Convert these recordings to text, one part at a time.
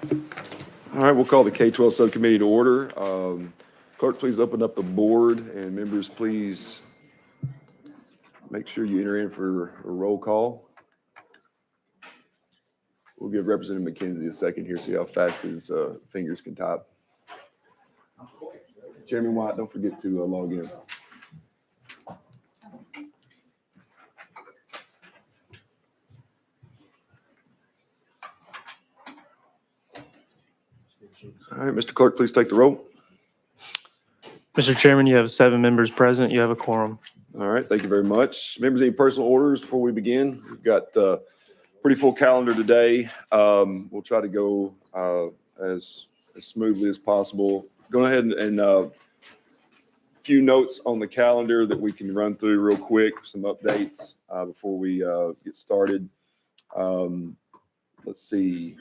All right, we'll call the K-12 Subcommittee to order. Clerk, please open up the board, and members, please make sure you enter in for a roll call. We'll give Representative McKenzie a second here, see how fast his fingers can type. Chairman White, don't forget to log in. All right, Mr. Clerk, please take the roll. Mr. Chairman, you have 7 members present. You have a quorum. All right, thank you very much. Members, any personal orders before we begin? We've got a pretty full calendar today. We'll try to go as smoothly as possible. Go ahead and a few notes on the calendar that we can run through real quick, some updates before we get started. Let's see.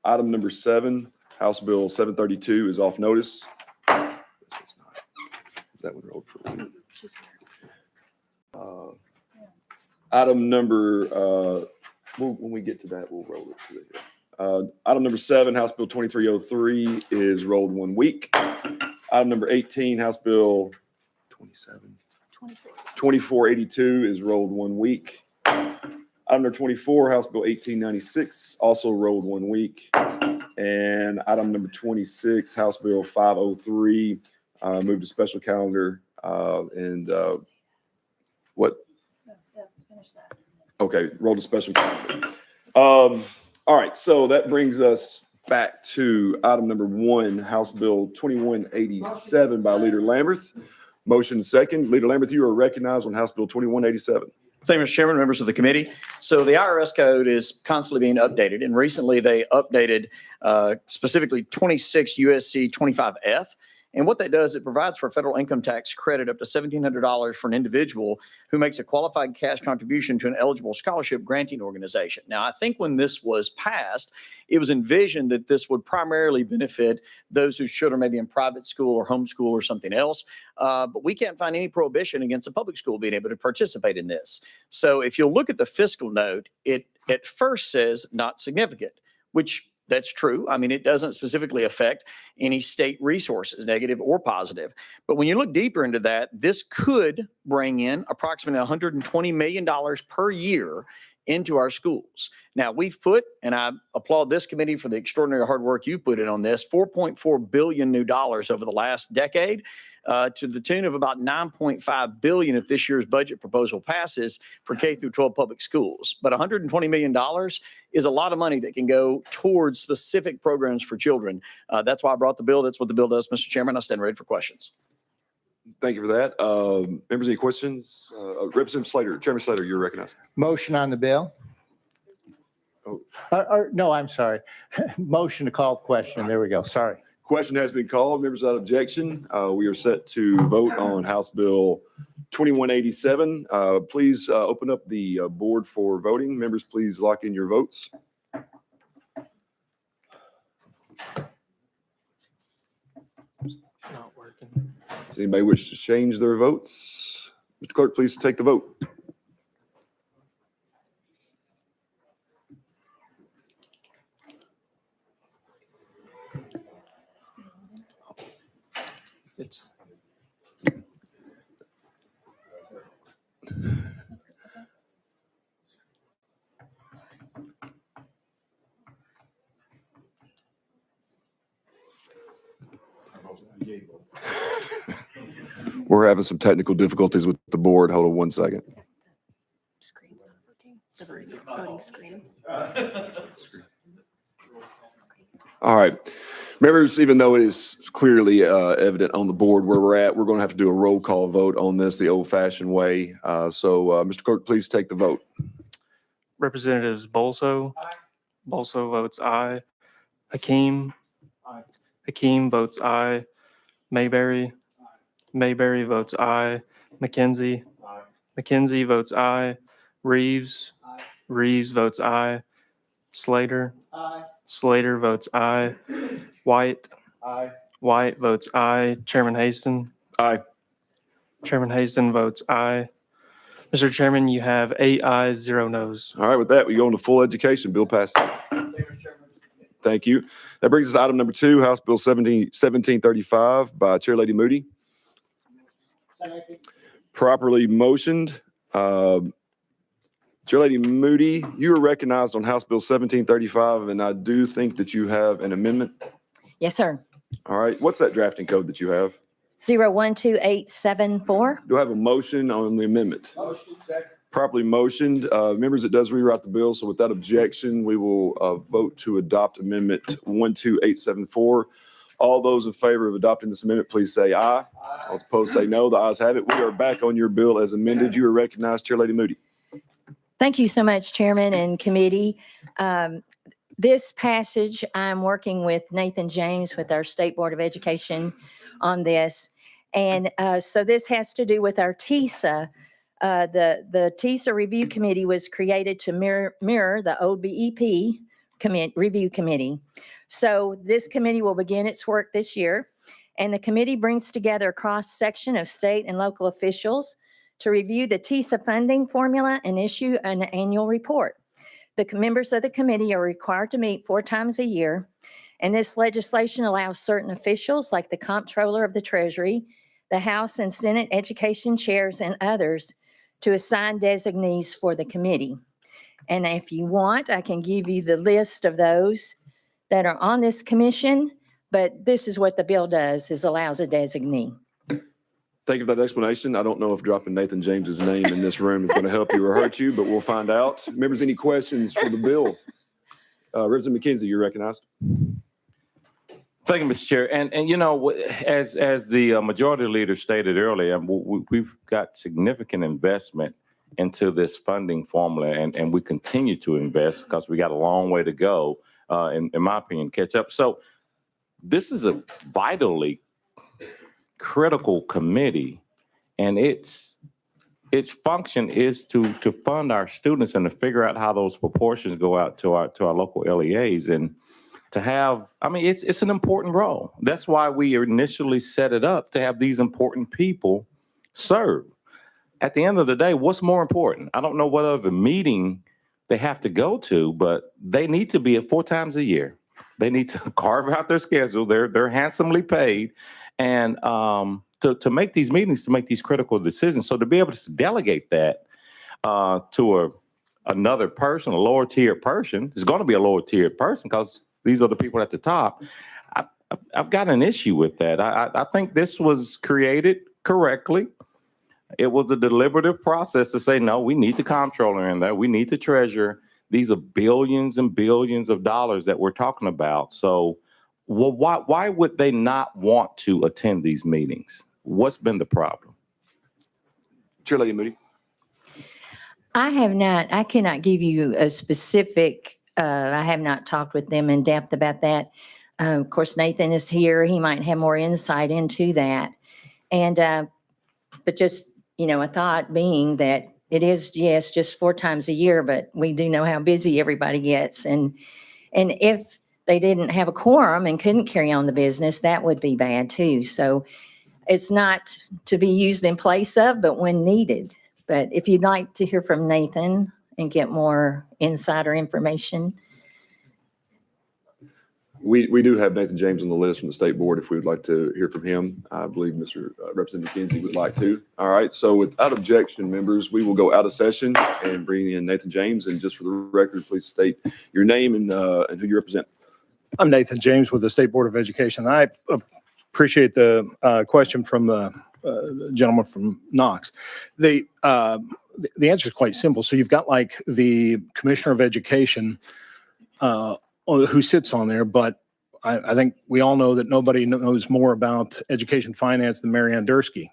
Item number 7, House Bill 732 is off notice. This one's not. That one rolled for a week. Item number, when we get to that, we'll roll it through here. Item number 7, House Bill 2303 is rolled 1 week. Item number 18, House Bill 2482 is rolled 1 week. Item number 24, House Bill 1896, also rolled 1 week. And item number 26, House Bill 503, moved to special calendar. What? Finish that. Okay, rolled to special calendar. All right, so that brings us back to item number 1, House Bill 2187 by Leader Lamberth. Motion second. Leader Lamberth, you are recognized on House Bill 2187. Thank you, Mr. Chairman, members of the committee. So the IRS code is constantly being updated, and recently they updated specifically 26 USC 25F. And what that does, it provides for a federal income tax credit up to $1,700 for an individual who makes a qualified cash contribution to an eligible scholarship granting organization. Now, I think when this was passed, it was envisioned that this would primarily benefit those whose children may be in private school or homeschool or something else. But we can't find any prohibition against a public school being able to participate in this. So if you'll look at the fiscal note, it at first says not significant, which that's true. I mean, it doesn't specifically affect any state resources, negative or positive. But when you look deeper into that, this could bring in approximately $120 million per year into our schools. Now, we've put, and I applaud this committee for the extraordinary hard work you put in on this, $4.4 billion new dollars over the last decade, to the tune of about $9.5 billion if this year's budget proposal passes for K-12 public schools. But $120 million is a lot of money that can go towards specific programs for children. That's why I brought the bill. That's what the bill does, Mr. Chairman. I stand ready for questions. Thank you for that. Members, any questions? Representative Slater, Chairman Slater, you're recognized. Motion on the bill. Oh. No, I'm sorry. Motion to call the question. There we go. Sorry. Question has been called. Members without objection, we are set to vote on House Bill 2187. Please open up the board for voting. Members, please lock in your votes. Not working. Does anybody wish to change their votes? Mr. Clerk, please take the vote. It's We're having some technical difficulties with the board. Hold on 1 second. Screen's not working. The voting screen. All right. Members, even though it is clearly evident on the board where we're at, we're going to have to do a roll call vote on this the old-fashioned way. Mr. Clerk, please take the vote. Representatives Bolso. Aye. Bolso votes aye. Hakeem. Aye. Hakeem votes aye. Mayberry. Aye. Mayberry votes aye. McKenzie. Aye. McKenzie votes aye. Reeves. Aye. Reeves votes aye. Slater. Aye. Slater votes aye. White. Aye. White votes aye. Chairman Haston. Aye. Chairman Haston votes aye. Mr. Chairman, you have 8 ayes, 0 noes. All right, with that, we go into full education. Bill passes. Thank you. That brings us to item number 2, House Bill 1735 by Chair Lady Moody. Properly motioned. Chair Lady Moody, you are recognized on House Bill 1735, and I do think that you have an amendment. Yes, sir. All right. What's that drafting code that you have? 012874. Do I have a motion on the amendment? Motion, second. Properly motioned. Members, it does rewrite the bill, so without objection, we will vote to adopt Amendment 12874. All those in favor of adopting this amendment, please say aye. All opposed, say no. The ayes have it. We are back on your bill as amended. You are recognized, Chair Lady Moody. Thank you so much, Chairman and Committee. This passage, I'm working with Nathan James with our State Board of Education on this. And so this has to do with our TISA. The TISA Review Committee was created to mirror the old BEP Review Committee. So this committee will begin its work this year. And the committee brings together a cross-section of state and local officials to review the TISA funding formula and issue an annual report. The members of the committee are required to meet 4 times a year, and this legislation allows certain officials like the Comptroller of the Treasury, the House and Senate Education Chairs, and others to assign designees for the committee. And if you want, I can give you the list of those that are on this commission, but this is what the bill does, is allows a designee. Thank you for that explanation. I don't know if dropping Nathan James's name in this room is going to help you or hurt you, but we'll find out. Members, any questions for the bill? Representative McKenzie, you're recognized. Thank you, Mr. Chair. And you know, as the majority leader stated earlier, we've got significant investment into this funding formula, and we continue to invest because we got a long way to go, in my opinion, catch up. So this is a vitally critical committee, and its function is to fund our students and to figure out how those proportions go out to our local LEAs, and to have, I mean, it's an important role. That's why we initially set it up, to have these important people serve. At the end of the day, what's more important? I don't know what other meeting they have to go to, but they need to be at 4 times a year. They need to carve out their schedule. They're handsomely paid, and to make these meetings, to make these critical decisions. So to be able to delegate that to another person, a lower tier person, is going to be a lower tier person because these are the people at the top. I've got an issue with that. I think this was created correctly. It was a deliberative process to say, no, we need the comptroller in there. We need the treasurer. These are billions and billions of dollars that we're talking about. So well, why would they not want to attend these meetings? What's been the problem? Chair Lady Moody. I cannot give you a specific, I have not talked with them in depth about that. Of course, Nathan is here. He might have more insight into that. And, but just, you know, a thought being that it is, yes, just 4 times a year, but we do know how busy everybody gets. And if they didn't have a quorum and couldn't carry on the business, that would be bad too. So it's not to be used in place of, but when needed. But if you'd like to hear from Nathan and get more insider information. We do have Nathan James on the list from the state board if we would like to hear from him. I believe Mr. Representative McKenzie would like to. All right. So without objection, members, we will go out of session and bring in Nathan James. And just for the record, please state your name and who you represent. I'm Nathan James with the State Board of Education. I appreciate the question from the gentleman from Knox. The answer is quite simple. So you've got like the Commissioner of Education who sits on there, but I think we all know that nobody knows more about education finance than Marianne Dursky.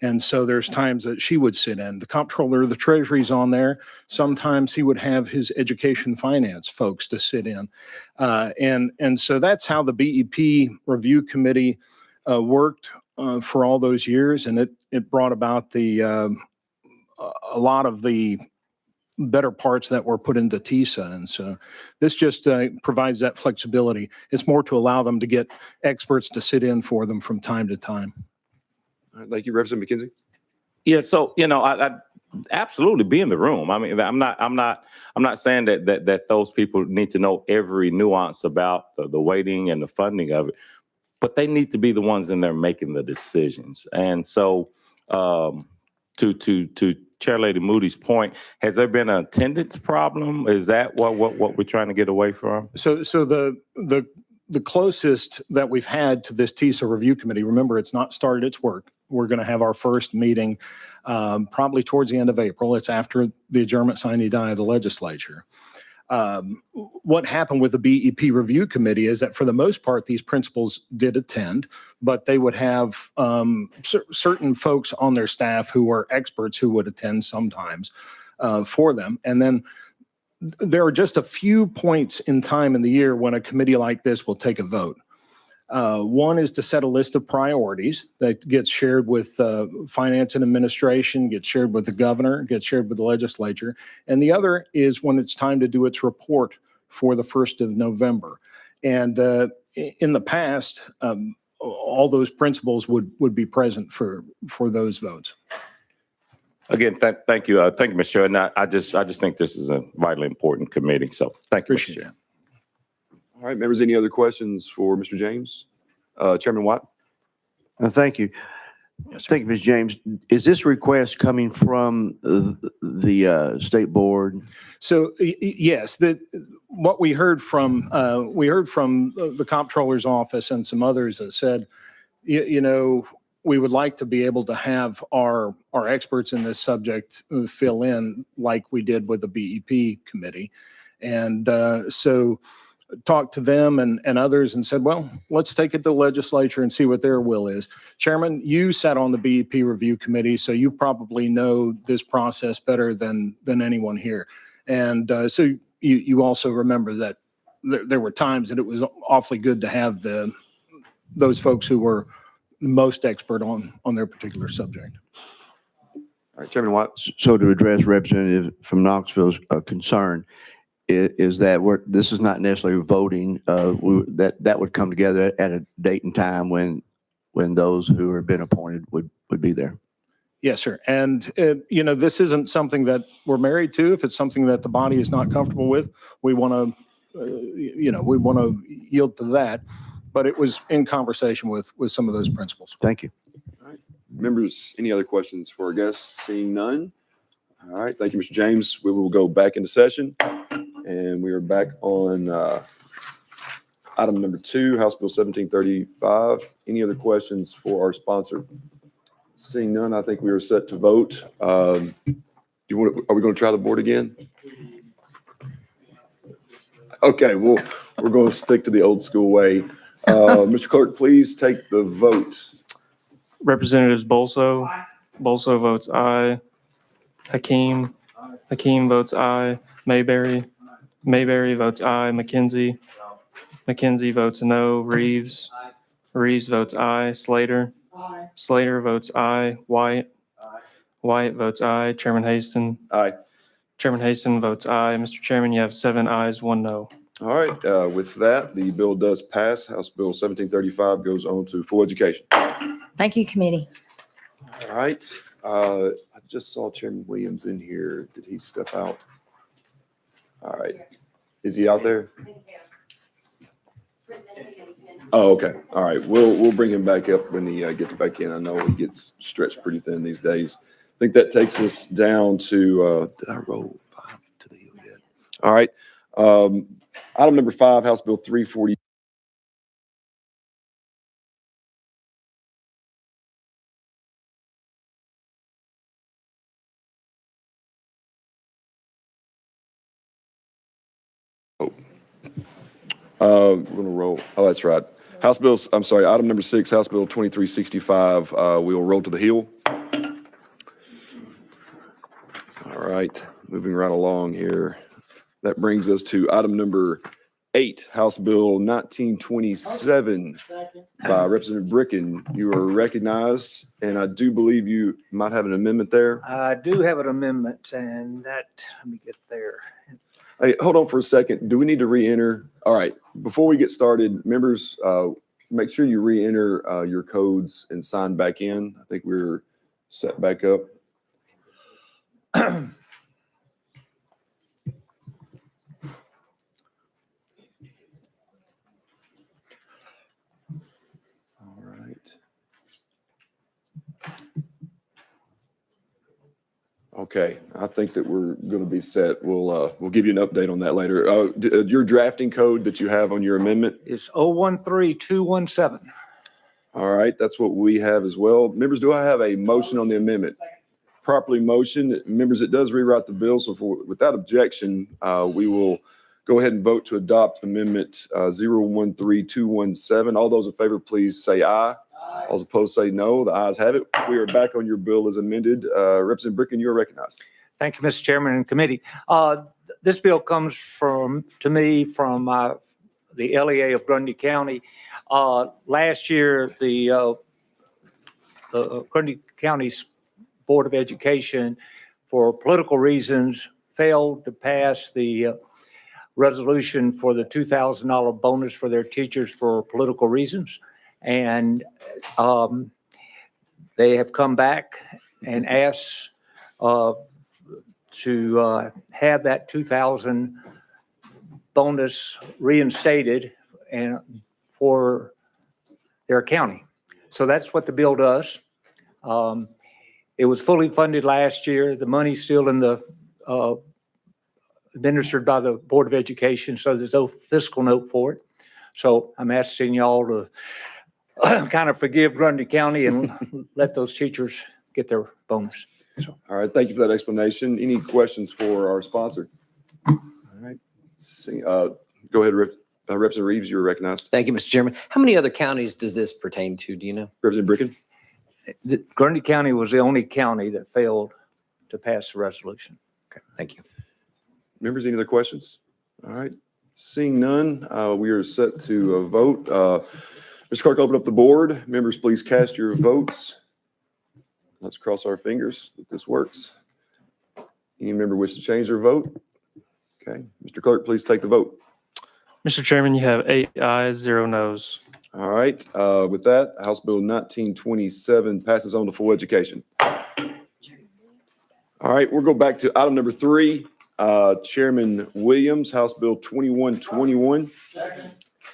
And so there's times that she would sit in. The Comptroller of the Treasury is on there. Sometimes he would have his education finance folks to sit in. And so that's how the BEP Review Committee worked for all those years. And it brought about a lot of the better parts that were put into TISA. And so this just provides that flexibility. It's more to allow them to get experts to sit in for them from time to time. All right, thank you, Representative McKenzie. Yeah, so, you know, I absolutely be in the room. I mean, I'm not saying that those people need to know every nuance about the weighting and the funding of it, but they need to be the ones in there making the decisions. And so, to Chair Lady Moody's point, has there been an attendance problem? Is that what we're trying to get away from? So the closest that we've had to this TISA review committee, remember, it's not started its work. We're going to have our first meeting probably towards the end of April. It's after the adjournment sine die of the legislature. What happened with the BEP review committee is that for the most part, these principals did attend, but they would have certain folks on their staff who were experts who would attend sometimes for them. And then there are just a few points in time in the year when a committee like this will take a vote. One is to set a list of priorities that gets shared with finance and administration, gets shared with the governor, gets shared with the legislature. And the other is when it's time to do its report for the 1st of November. And in the past, all those principals would be present for those votes. Again, thank you. Thank you, Mr. Chair. And I just think this is a vitally important committee. So thank you, Mr. Appreciate Chair. All right, members, any other questions for Mr. James? Chairman White? Thank you. Yes, sir. Thank you, Ms. James. Is this request coming from the state board? So yes, what we heard from the comptroller's office and some others that said, you know, we would like to be able to have our experts in this subject fill in like we did with the BEP committee. And so talked to them and others and said, well, let's take it to the legislature and see what their will is. Chairman, you sat on the BEP review committee, so you probably know this process better than anyone here. And so you also remember that there were times that it was awfully good to have those folks who were most expert on their particular subject. All right, Chairman White? So to address Representative from Knoxville's concern, is that this is not necessarily voting, that would come together at a date and time when those who have been appointed would be there. Yes, sir. And, you know, this isn't something that we're married to. If it's something that the body is not comfortable with, we want to, we want to yield to that. But it was in conversation with some of those principals. Thank you. All right, members, any other questions for our guests? Seeing none. All right, thank you, Mr. James. We will go back into session. And we are back on item number 2, House Bill 1735. Any other questions for our sponsor? Seeing none, I think we are set to vote. Are we going to try the board again? Okay, we're going to stick to the old school way. Mr. Clerk, please take the vote. Representatives Bolso votes aye. Hakeem votes aye. Mayberry votes aye. McKenzie votes no. Reeves votes aye. Slater votes aye. White votes aye. Chairman Haston votes aye. Mr. Chairman, you have 7 ayes, 1 no. All right, with that, the bill does pass. House Bill 1735 goes on to full education. Thank you, committee. All right, I just saw Chairman Williams in here. Did he step out? All right, is he out there? Oh, okay. All right, we'll bring him back up when he gets back in. I know he gets stretched pretty thin these days. I think that takes us down to, did I roll 5 to the hill yet? All right. Item number 5, House Bill 340. We're gonna roll. Oh, that's right. House Bills, I'm sorry, item number 6, House Bill 2365. We'll roll to the hill. All right, moving right along here. That brings us to item number 8, House Bill 1927 by Representative Bricken. You are recognized, and I do believe you might have an amendment there. I do have an amendment, and let me get there. Hey, hold on for a second. Do we need to re-enter? All right, before we get started, members, make sure you re-enter your codes and sign back in. I think we're set back up. All right. Okay, I think that we're going to be set. We'll give you an update on that later. Your drafting code that you have on your amendment. It's 013217. All right, that's what we have as well. Members, do I have a motion on the amendment? Properly motioned. Members, it does rewrite the bill, so without objection, we will go ahead and vote to adopt amendment 013217. All those in favor, please say aye. All those opposed say no. The ayes have it. We are back on your bill as amended. Representative Bricken, you are recognized. Thank you, Mr. Chairman and committee. This bill comes to me from the LEA of Grundy County. Last year, the Grundy County's Board of Education, for political reasons, failed to pass the resolution for the $2,000 bonus for their teachers for political reasons. And they have come back and asked to have that 2,000 bonus reinstated and for their county. So that's what the bill does. It was fully funded last year. The money's still in the administered by the Board of Education, so there's no fiscal note for it. So I'm asking y'all to kind of forgive Grundy County and let those teachers get their bonus. So. All right, thank you for that explanation. Any questions for our sponsor? All right, go ahead, Representative Reeves, you're recognized. Thank you, Mr. Chairman. How many other counties does this pertain to? Do you know? Representative Bricken. Grundy County was the only county that failed to pass the resolution. Okay, thank you. Members, any other questions? All right, seeing none, we are set to vote. Mr. Clerk, open up the board. Members, please cast your votes. Let's cross our fingers that this works. Any member wish to change their vote? Okay, Mr. Clerk, please take the vote. Mr. Chairman, you have 8 ayes, 0 noes. All right, with that, House Bill 1927 passes on to full education. All right, we'll go back to item number 3. Chairman Williams, House Bill 2121.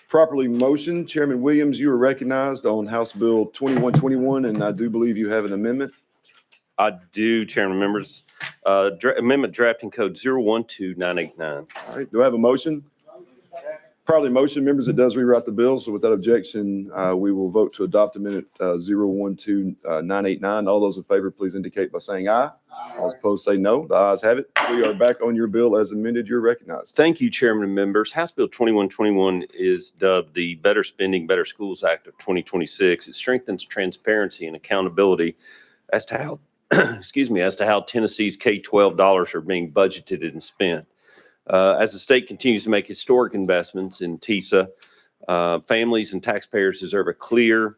Properly motioned. Chairman Williams, you are recognized on House Bill 2121, and I do believe you have an amendment. I do, Chairman, members. Amendment drafting code 012989. All right, do I have a motion? Properly motion, members, it does rewrite the bill, so without objection, we will vote to adopt amendment 012989. All those in favor, please indicate by saying aye. All those opposed say no. The ayes have it. We are back on your bill as amended. You're recognized. Thank you, Chairman and members. House Bill 2121 is dubbed the Better Spending, Better Schools Act of 2026. It strengthens transparency and accountability as to how, as to how Tennessee's K-12 dollars are being budgeted and spent. As the state continues to make historic investments in TISA, families and taxpayers deserve a clear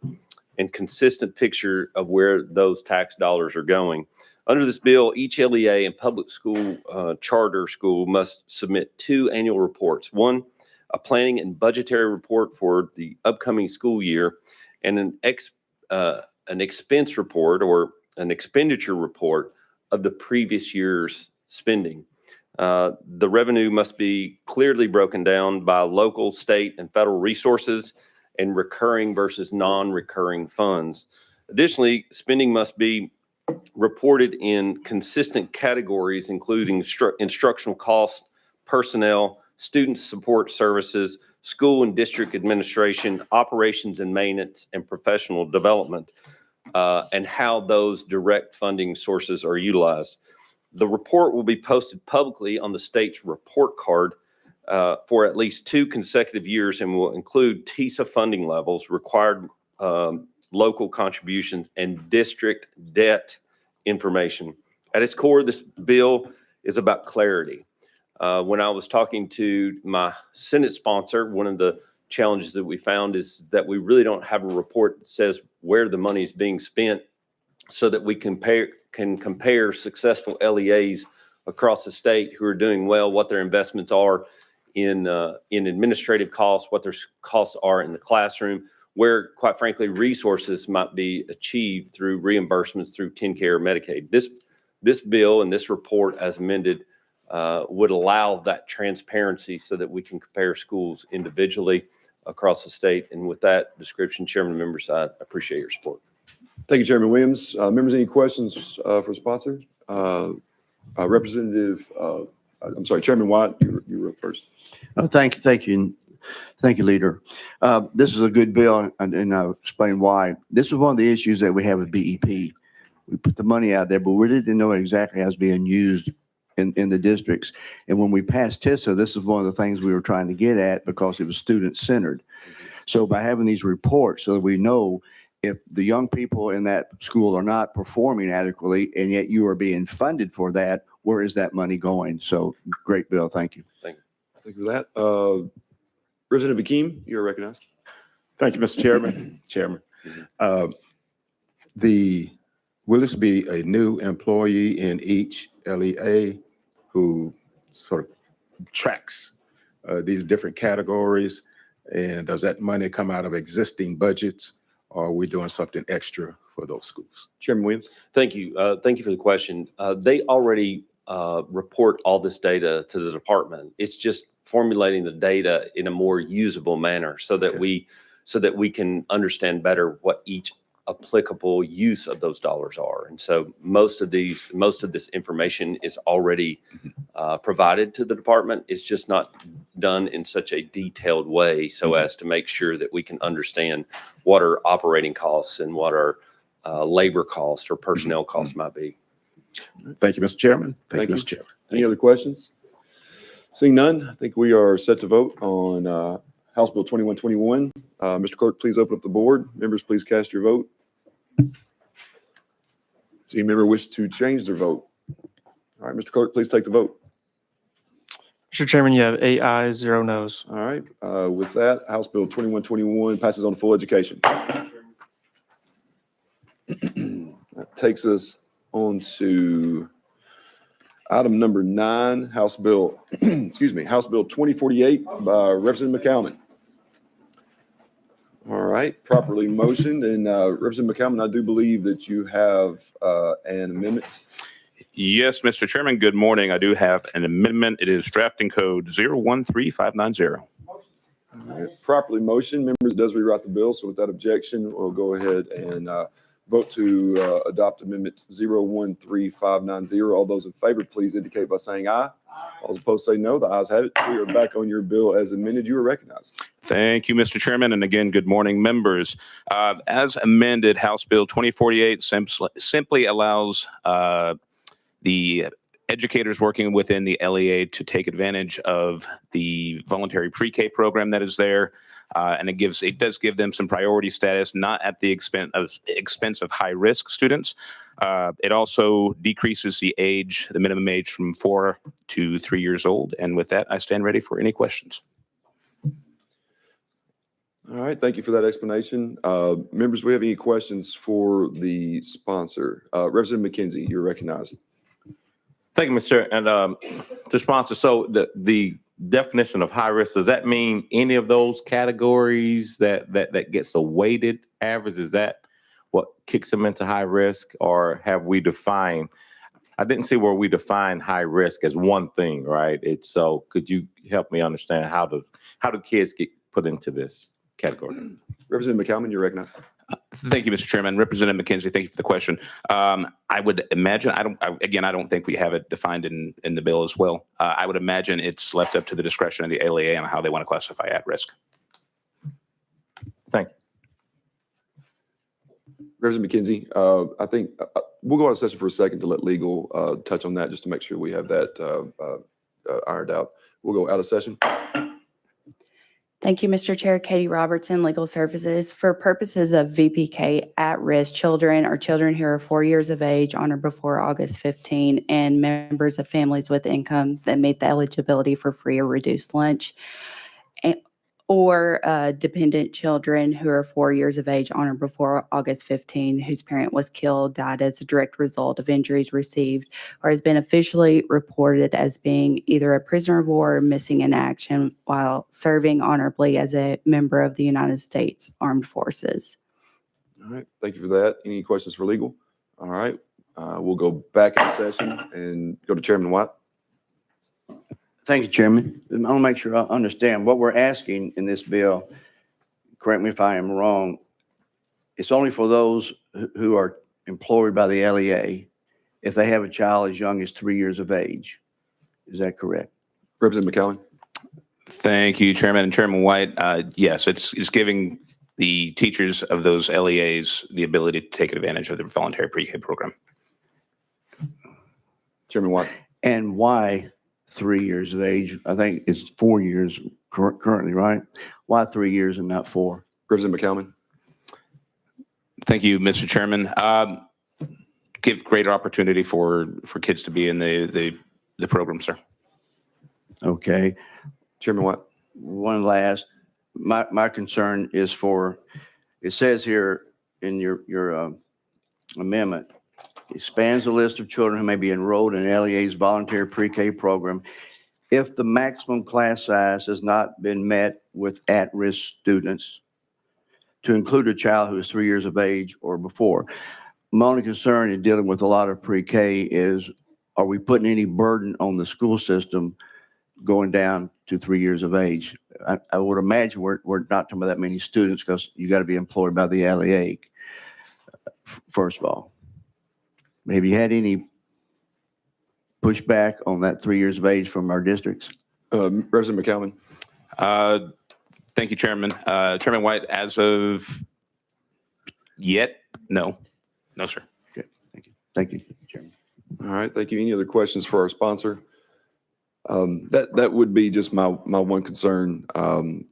and consistent picture of where those tax dollars are going. Under this bill, each LEA and public school charter school must submit 2 annual reports. One, a planning and budgetary report for the upcoming school year, and an expense report or an expenditure report of the previous year's spending. The revenue must be clearly broken down by local, state, and federal resources and recurring versus non-recurring funds. Additionally, spending must be reported in consistent categories, including instructional costs, personnel, student support services, school and district administration, operations and maintenance, and professional development, and how those direct funding sources are utilized. The report will be posted publicly on the state's report card for at least 2 consecutive years and will include TISA funding levels, required local contributions, and district debt information. At its core, this bill is about clarity. When I was talking to my Senate sponsor, one of the challenges that we found is that we really don't have a report that says where the money is being spent so that we can compare successful LEAs across the state who are doing well, what their investments are in administrative costs, what their costs are in the classroom, where, quite frankly, resources might be achieved through reimbursements through TennCare or Medicaid. this bill and this report as amended would allow that transparency so that we can compare schools individually across the state. And with that description, Chairman and members, I appreciate your support. Thank you, Chairman Williams. Members, any questions for sponsor? Representative, I'm sorry, Chairman White, you were up first. Thank you. Thank you, Leader. This is a good bill, and I'll explain why. This is one of the issues that we have with BEP. We put the money out there, but we didn't know exactly how it's being used in the districts. And when we passed TISA, this is one of the things we were trying to get at because it was student-centered. So by having these reports so that we know if the young people in that school are not performing adequately and yet you are being funded for that, where is that money going? So great bill. Thank you. Thank you for that. Representative Hakeem, you're recognized. Thank you, Mr. Chairman. Will this be a new employee in each LEA who sort of tracks these different categories? And does that money come out of existing budgets, or are we doing something extra for those schools? Chairman Williams. Thank you. Thank you for the question. They already report all this data to the department. It's just formulating the data in a more usable manner so that we can understand better what each applicable use of those dollars are. And so most of this information is already provided to the department. It's just not done in such a detailed way so as to make sure that we can understand what our operating costs and what our labor costs or personnel costs might be. Thank you, Mr. Chairman. Thank you. Mr. Chairman. Any other questions? Seeing none, I think we are set to vote on House Bill 2121. Mr. Clerk, please open up the board. Members, please cast your vote. Does any member wish to change their vote? All right, Mr. Clerk, please take the vote. Mr. Chairman, you have 8 ayes, 0 noes. All right, with that, House Bill 2121 passes on full education. That takes us on to item number 9, House Bill, House Bill 2048 by Representative McCalman. All right, properly motioned. And Representative McCalman, I do believe that you have an amendment. Yes, Mr. Chairman, good morning. I do have an amendment. It is drafting code 013590. All right, properly motioned. Members, it does rewrite the bill. So with that objection, we'll go ahead and vote to adopt amendment 013590. All those in favor, please indicate by saying aye. All those opposed say no. The ayes have it. We are back on your bill as amended. You are recognized. Thank you, Mr. Chairman. And again, good morning, members. As amended, House Bill 2048 simply allows the educators working within the LEA to take advantage of the voluntary pre-K program that is there. And it does give them some priority status, not at the expense of high-risk students. It also decreases the minimum age from 4 to 3 years old. And with that, I stand ready for any questions. All right, thank you for that explanation. Members, do we have any questions for the sponsor? Representative McKenzie, you're recognized. Thank you, Mr. Chair. And to sponsor, so the definition of high risk, does that mean any of those categories that gets a weighted average? Is that what kicks them into high risk, or have we defined? I didn't see where we define high risk as one thing, right? So could you help me understand how do kids get put into this category? Representative McCalman, you're recognized. Thank you, Mr. Chairman. Representative McKenzie, thank you for the question. I would imagine, I don't think we have it defined in the bill as well. I would imagine it's left up to the discretion of the LEA on how they want to classify at risk. Thank you. Representative McKenzie, I think we'll go out of session for a second to let legal touch on that just to make sure we have that ironed out. We'll go out of session. Thank you, Mr. Chair. Katie Robertson, Legal Services. For purposes of VPK, at-risk children or children who are 4 years of age on or before August 15, and members of families with income that meet the eligibility for free or reduced lunch, or dependent children who are 4 years of age on or before August 15, whose parent was killed, died as a direct result of injuries received, or has been officially reported as being either a prisoner of war or missing in action while serving honorably as a member of the United States Armed Forces. All right, thank you for that. Any questions for legal? All right, We'll go back in session and go to Chairman White. Thank you, Chairman. I want to make sure I understand what we're asking in this bill. Correct me if I am wrong. It's only for those who are employed by the LEA if they have a child as young as 3 years of age. Is that correct? Representative McCollum. Thank you, Chairman and Chairman White. Yes, it's giving the teachers of those LEAs the ability to take advantage of the voluntary pre-K program. Chairman White. And why 3 years of age? I think it's 4 years currently, right? Why 3 years and not 4? Representative McCollum. Thank you, Mr. Chairman. Give greater opportunity for kids to be in the program, sir. Okay. Chairman White. One last, my concern is for, it says here in your amendment, expands the list of children who may be enrolled in LEA's voluntary pre-K program if the maximum class size has not been met with at-risk students, to include a child who is 3 years of age or before. My only concern in dealing with a lot of pre-K is, are we putting any burden on the school system going down to 3 years of age? I would imagine we're not talking about that many students because you got to be employed by the LEA, first of all. Have you had any pushback on that 3 years of age from our districts? Representative McCollum. Thank you, Chairman. Chairman White, as of yet, no. No, sir. Okay, thank you. Thank you, Chairman. All right, thank you. Any other questions for our sponsor? That would be just my one concern,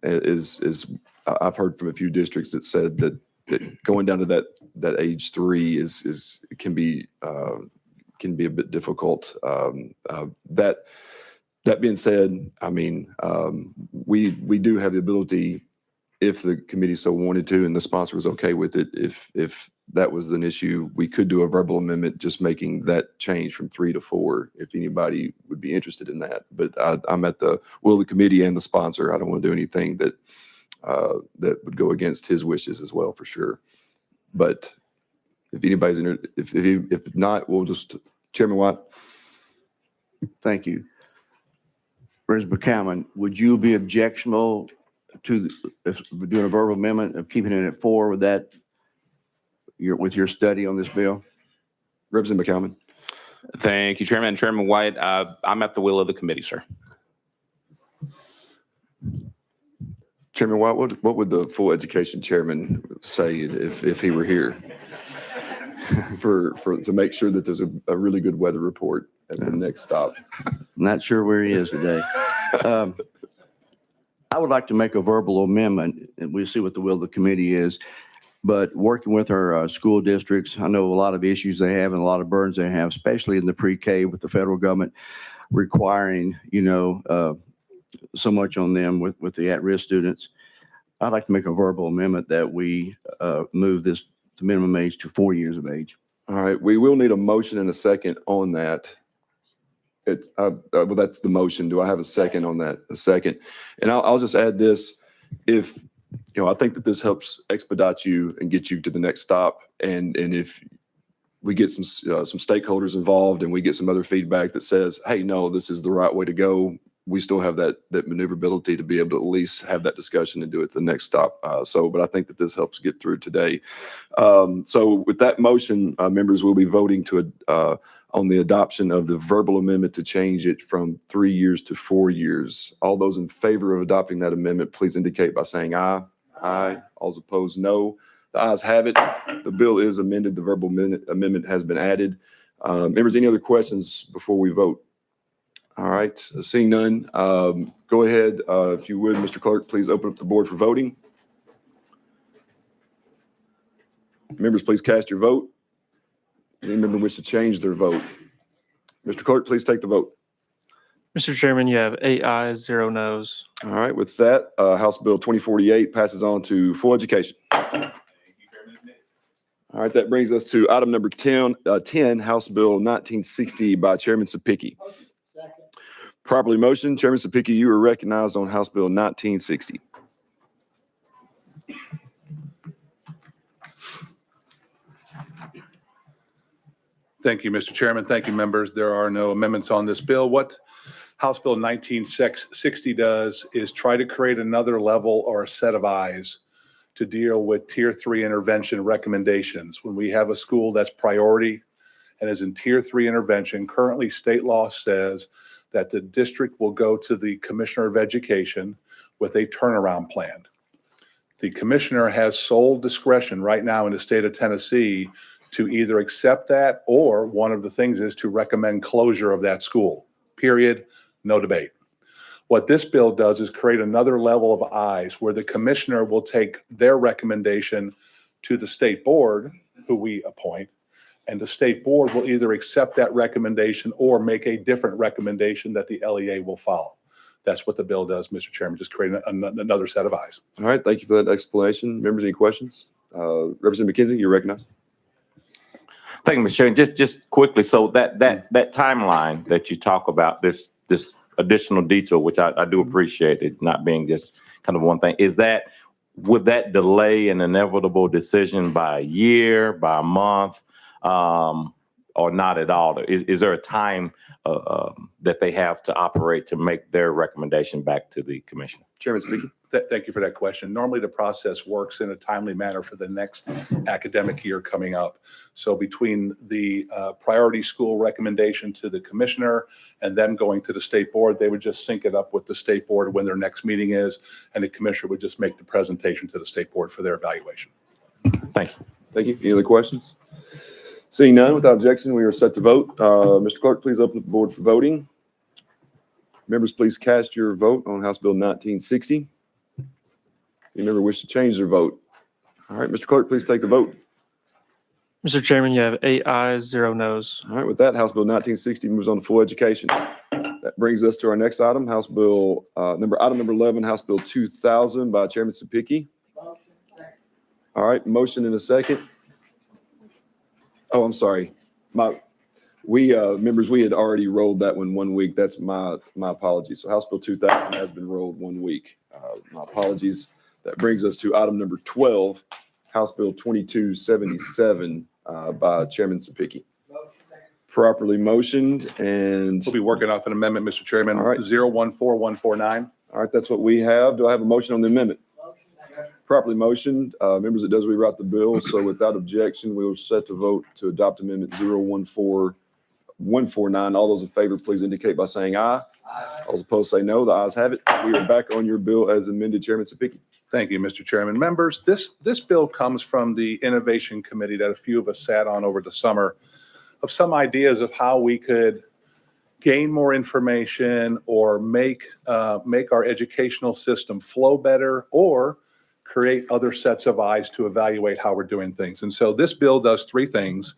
is I've heard from a few districts that said that going down to that age 3 can be a bit difficult. That being said, I mean, we do have the ability, if the committee so wanted to, and the sponsor was okay with it, if that was an issue, we could do a verbal amendment just making that change from 3 to 4, if anybody would be interested in that. But I'm at the will of the committee and the sponsor. I don't want to do anything that would go against his wishes as well, for sure. But if anybody's if not, we'll just, Chairman White. Thank you. Representative McCollum, would you be objectionable to if we're doing a verbal amendment of keeping it at 4 with that, with your study on this bill? Representative McCollum. Thank you, Chairman. Chairman White, I'm at the will of the committee, sir. Chairman White, what would the full education chairman say if he were here to make sure that there's a really good weather report at the next stop? Not sure where he is today. I would like to make a verbal amendment, and we'll see what the will of the committee is. But working with our school districts, I know a lot of issues they have and a lot of burdens they have, especially in the pre-K with the federal government requiring, so much on them with the at-risk students. I'd like to make a verbal amendment that we move the minimum age to 4 years of age. All right, we will need a motion and a second on that. Well, that's the motion. Do I have a second on that? A second. And I'll just add this. If, I think that this helps expedite you and get you to the next stop. And if we get some stakeholders involved and we get some other feedback that says, hey, no, this is the right way to go, we still have that maneuverability to be able to at least have that discussion and do it at the next stop. But I think that this helps get through today. So with that motion, members will be voting on the adoption of the verbal amendment to change it from 3 years to 4 years. All those in favor of adopting that amendment, please indicate by saying aye. Aye. All opposed, no. The ayes have it. The bill is amended. The verbal amendment has been added. Members, any other questions before we vote? All right, seeing none, go ahead. If you would, Mr. Clerk, please open up the board for voting. Members, please cast your vote. Any member wish to change their vote? Mr. Clerk, please take the vote. Mr. Chairman, you have 8 ayes, 0 noes. All right, with that, House Bill 2048 passes on to full education. All right, that brings us to item number 10, House Bill 1960 by Chairman Subcommittee. Properly motioned. Chairman Subcommittee, you are recognized on House Bill 1960. Thank you, Mr. Chairman. Thank you, members. There are no amendments on this bill. What House Bill 1960 does is try to create another level or a set of eyes to deal with Tier 3 intervention recommendations. When we have a school that's priority and is in Tier 3 intervention, currently state law says that the district will go to the Commissioner of Education with a turnaround plan. The commissioner has sole discretion right now in the state of Tennessee to either accept that, or one of the things is to recommend closure of that school, period, no debate. What this bill does is create another level of eyes where the commissioner will take their recommendation to the state board, who we appoint, and the state board will either accept that recommendation or make a different recommendation that the LEA will follow. That's what the bill does, Mr. Chairman, just create another set of eyes. All right, thank you for that explanation. Members, any questions? Representative McKenzie, you're recognized. Thank you, Mr. Chairman. Just quickly, so that timeline that you talk about, this additional detail, which I do appreciate it not being just kind of one thing, would that delay an inevitable decision by a year, by a month, or not at all? Is there a time that they have to operate to make their recommendation back to the commissioner? Chairman speaking. Thank you for that question. Normally, the process works in a timely manner for the next academic year coming up. So between the priority school recommendation to the commissioner and then going to the state board, they would just sync it up with the state board when their next meeting is, and the commissioner would just make the presentation to the state board for their evaluation. Thank you. Thank you. Any other questions? Seeing none, without objection, we are set to vote. Mr. Clerk, please open up the board for voting. Members, please cast your vote on House Bill 1960. Any member wish to change their vote? All right, Mr. Clerk, please take the vote. Mr. Chairman, you have 8 ayes, 0 noes. All right, with that, House Bill 1960 moves on to full education. That brings us to our next item, item number 11, House Bill 2000 by Chairman Sapicki. All right, motion in a second. Oh, I'm sorry. Members, we had already rolled that one week. That's my apologies. So House Bill 2000 has been rolled 1 week. My apologies. That brings us to item number 12, House Bill 2277 by Chairman Sapicki. Properly motioned, and We'll be working off an amendment, Mr. Chairman, All right. 014149. all right, that's what we have. Do I have a motion on the amendment? Properly motioned. Members, it does reroute the bill. So without objection, we will set to vote to adopt amendment 014149. All those in favor, please indicate by saying aye. All those opposed say no. The ayes have it. We are back on your bill as amended, Chairman Sapicki. Thank you, Mr. Chairman. Members, this bill comes from the Innovation Committee that a few of us sat on over the summer, of some ideas of how we could gain more information or make our educational system flow better, or create other sets of eyes to evaluate how we're doing things. And so this bill does 3 things.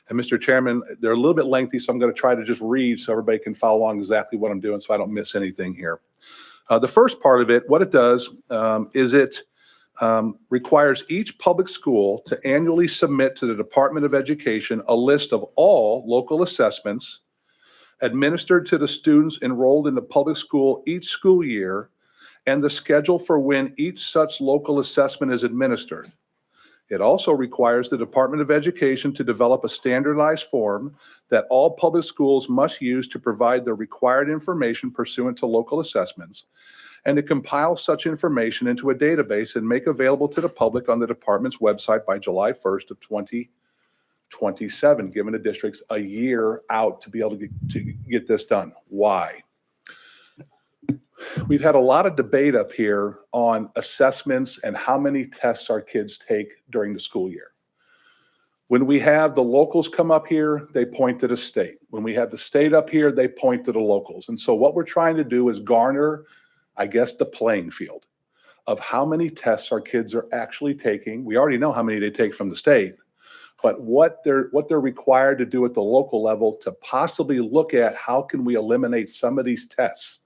And Mr. Chairman, they're a little bit lengthy, so I'm going to try to just read so everybody can follow along exactly what I'm doing so I don't miss anything here. The first part of it, what it does is it requires each public school to annually submit to the Department of Education a list of all local assessments administered to the students enrolled in the public school each school year, and the schedule for when each such local assessment is administered. It also requires the Department of Education to develop a standardized form that all public schools must use to provide the required information pursuant to local assessments, and to compile such information into a database and make available to the public on the department's website by July 1st of 2027, giving the districts a year out to be able to get this done. Why? We've had a lot of debate up here on assessments and how many tests our kids take during the school year. When we have the locals come up here, they point to the state. When we have the state up here, they point to the locals. And so what we're trying to do is garner, I guess, the playing field of how many tests our kids are actually taking. We already know how many they take from the state, but what they're required to do at the local level to possibly look at how can we eliminate some of these tests,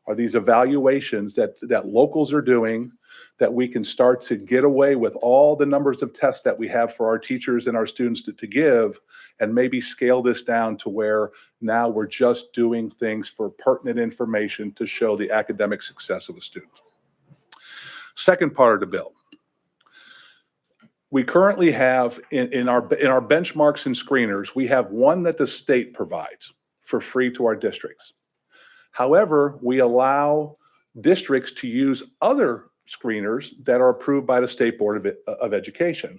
are these evaluations that locals are doing, that we can start to get away with all the numbers of tests that we have for our teachers and our students to give, and maybe scale this down to where now we're just doing things for pertinent information to show the academic success of a student. Second part of the bill. We currently have in our benchmarks and screeners, we have one that the state provides for free to our districts. However, we allow districts to use other screeners that are approved by the State Board of Education.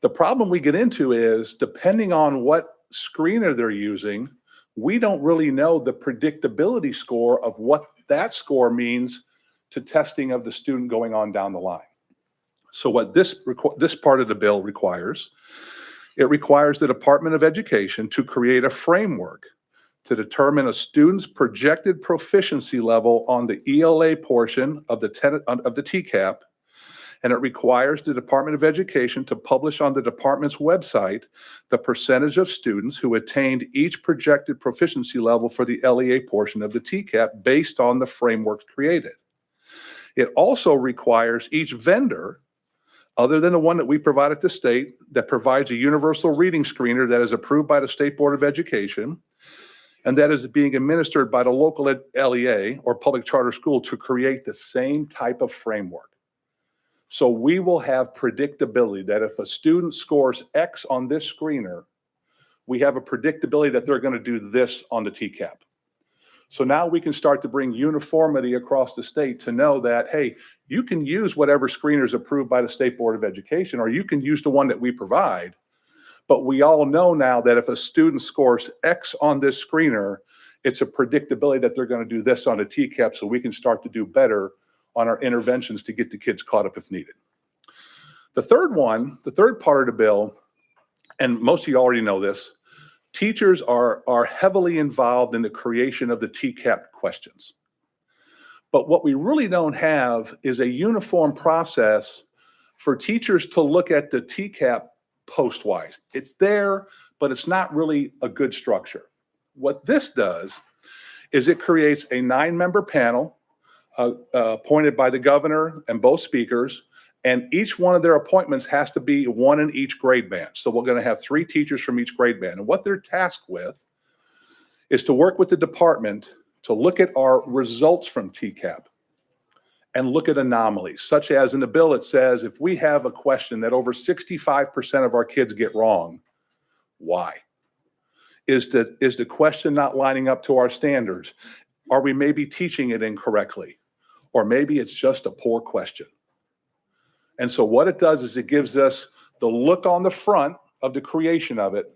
The problem we get into is, depending on what screener they're using, we don't really know the predictability score of what that score means to testing of the student going on down the line. So what this part of the bill requires, it requires the Department of Education to create a framework to determine a student's projected proficiency level on the ELA portion of the TCAP, and it requires the Department of Education to publish on the department's website the percentage of students who attained each projected proficiency level for the LEA portion of the TCAP based on the framework created. It also requires each vendor, other than the one that we provide at the state, that provides a universal reading screener that is approved by the State Board of Education and that is being administered by the local LEA or public charter school, to create the same type of framework. So we will have predictability that if a student scores X on this screener, we have a predictability that they're going to do this on the TCAP. So now we can start to bring uniformity across the state to know that, hey, you can use whatever screener is approved by the State Board of Education, or you can use the one that we provide. But we all know now that if a student scores X on this screener, it's a predictability that they're going to do this on the TCAP, so we can start to do better on our interventions to get the kids caught up if needed. The third part of the bill, and most of you already know this, teachers are heavily involved in the creation of the TCAP questions. But what we really don't have is a uniform process for teachers to look at the TCAP post-wise. It's there, but it's not really a good structure. What this does is it creates a 9-member panel appointed by the governor and both speakers, and each one of their appointments has to be one in each grade band. So we're going to have 3 teachers from each grade band. And what they're tasked with is to work with the department to look at our results from TCAP and look at anomalies, such as in the bill, it says if we have a question that over 65% of our kids get wrong, why? Is the question not lining up to our standards? Are we maybe teaching it incorrectly? Or maybe it's just a poor question. And so what it does is it gives us the look on the front of the creation of it,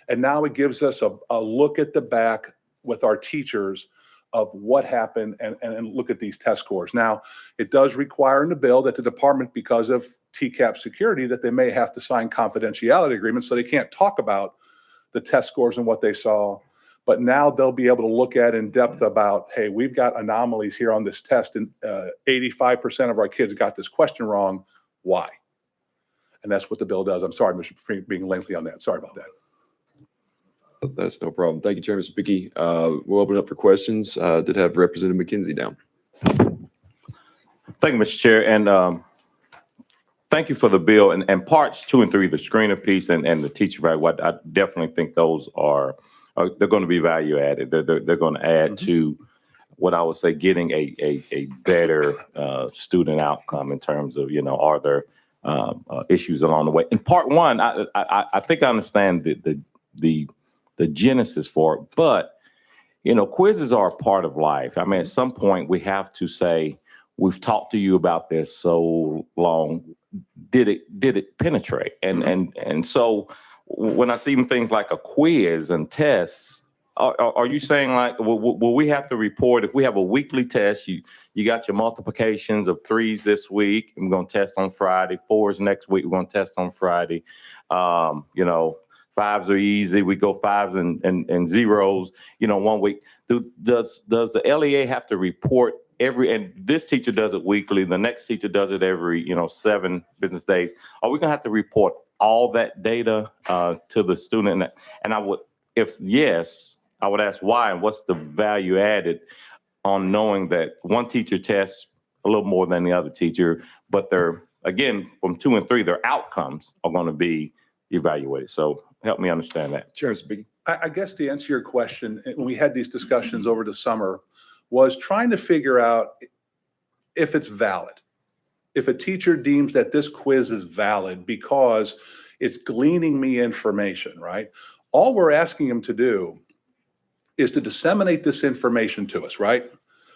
and now it gives us a look at the back with our teachers of what happened and look at these test scores. Now, it does require in the bill that the department, because of TCAP security, that they may have to sign confidentiality agreements, so they can't talk about the test scores and what they saw. But now they'll be able to look at in depth about, hey, we've got anomalies here on this test, and 85% of our kids got this question wrong. Why? And that's what the bill does. I'm sorry, Mr. for being lengthy on that. Sorry about that. That's no problem. Thank you, Chairman Spicky. We'll open it up for questions. Did have Representative McKenzie down. Thank you, Mr. Chair, and thank you for the bill. And parts 2 and 3, the screener piece and the teacher right. What I definitely think those are they're going to be value added. They're going to add to what I would say getting a better student outcome in terms of, are there issues along the way. In part 1, I think I understand the genesis for it, but quizzes are a part of life. I mean, at some point we have to say, we've talked to you about this so long. Did it penetrate? And so when I see things like a quiz and tests, are you saying like, will we have to report if we have a weekly test? You got your multiplications of 3s this week. I'm going to test on Friday. 4s next week. We're going to test on Friday. 5s are easy. We go 5s and 0s. 1 week. Does the LEA have to report and this teacher does it weekly, the next teacher does it every 7 business days? Are we gonna have to report all that data to the student? And I would, if yes, I would ask why, and what's the value added on knowing that one teacher tests a little more than the other teacher, but they're, again, from 2 and 3, their outcomes are going to be evaluated. So help me understand that. Chair Spicky. I guess to answer your question, when we had these discussions over the summer, was trying to figure out if it's valid. if a teacher deems that this quiz is valid because it's gleaning me information, right? All we're asking them to do is to disseminate this information to us, right?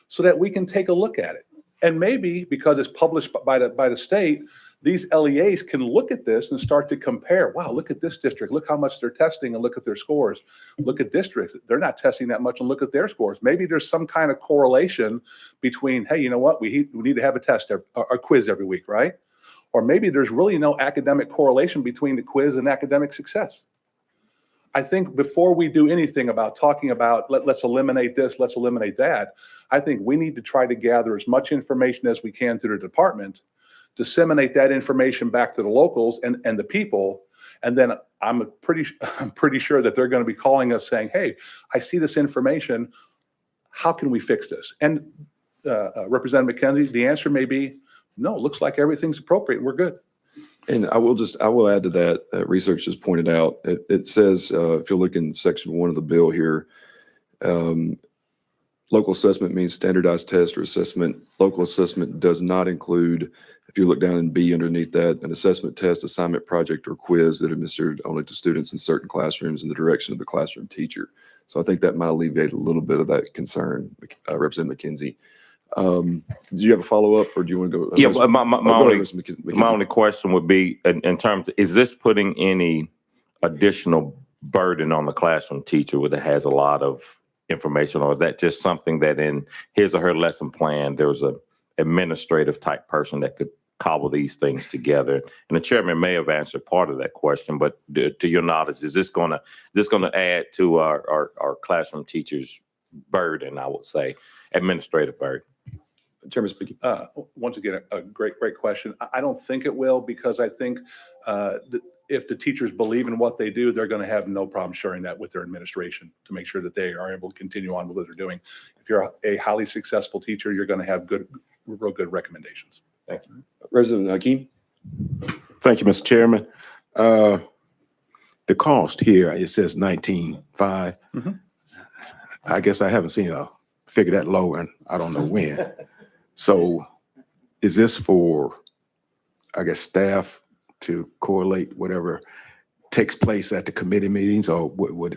So that we can take a look at it. And maybe because it's published by the state, these LEAs can look at this and start to compare. Wow, look at this district. Look how much they're testing and look at their scores. Look at districts. They're not testing that much and look at their scores. Maybe there's some kind of correlation between, hey, you know what? We need to have a test or a quiz every week, right? Or maybe there's really no academic correlation between the quiz and academic success. I think before we do anything about talking about let's eliminate this, let's eliminate that, I think we need to try to gather as much information as we can through the department, disseminate that information back to the locals and the people, and then I'm pretty sure that they're going to be calling us saying, hey, I see this information. How can we fix this? And Representative McKenzie, the answer may be, no, it looks like everything's appropriate. We're good. And I will add to that, research just pointed out, it says, if you look in section 1 of the bill here, local assessment means standardized test or assessment. Local assessment does not include, if you look down in B underneath that, an assessment test, assignment, project, or quiz that are administered only to students in certain classrooms in the direction of the classroom teacher. So I think that might alleviate a little bit of that concern, Representative McKenzie. Do you have a follow-up or do you want to go? Yeah, my only question would be in terms of, is this putting any additional burden on the classroom teacher that has a lot of information, or is that just something that in his or her lesson plan, there's a administrative type person that could cobble these things together? And the chairman may have answered part of that question, but to your knowledge, is this going to add to our classroom teachers' burden, I would say, administrative burden? Chairman speaking. Once again, a great question. I don't think it will, because I think if the teachers believe in what they do, they're going to have no problem sharing that with their administration to make sure that they are able to continue on with what they're doing. If you're a highly successful teacher, you're going to have real good recommendations. Thank you. Representative Hakeem. Thank you, Mr. Chairman. The cost here, it says 19.5. Mm-hmm. I guess I haven't seen a figure that low, and I don't know when. So is this for, I guess, staff to correlate whatever takes place at the committee meetings, or what?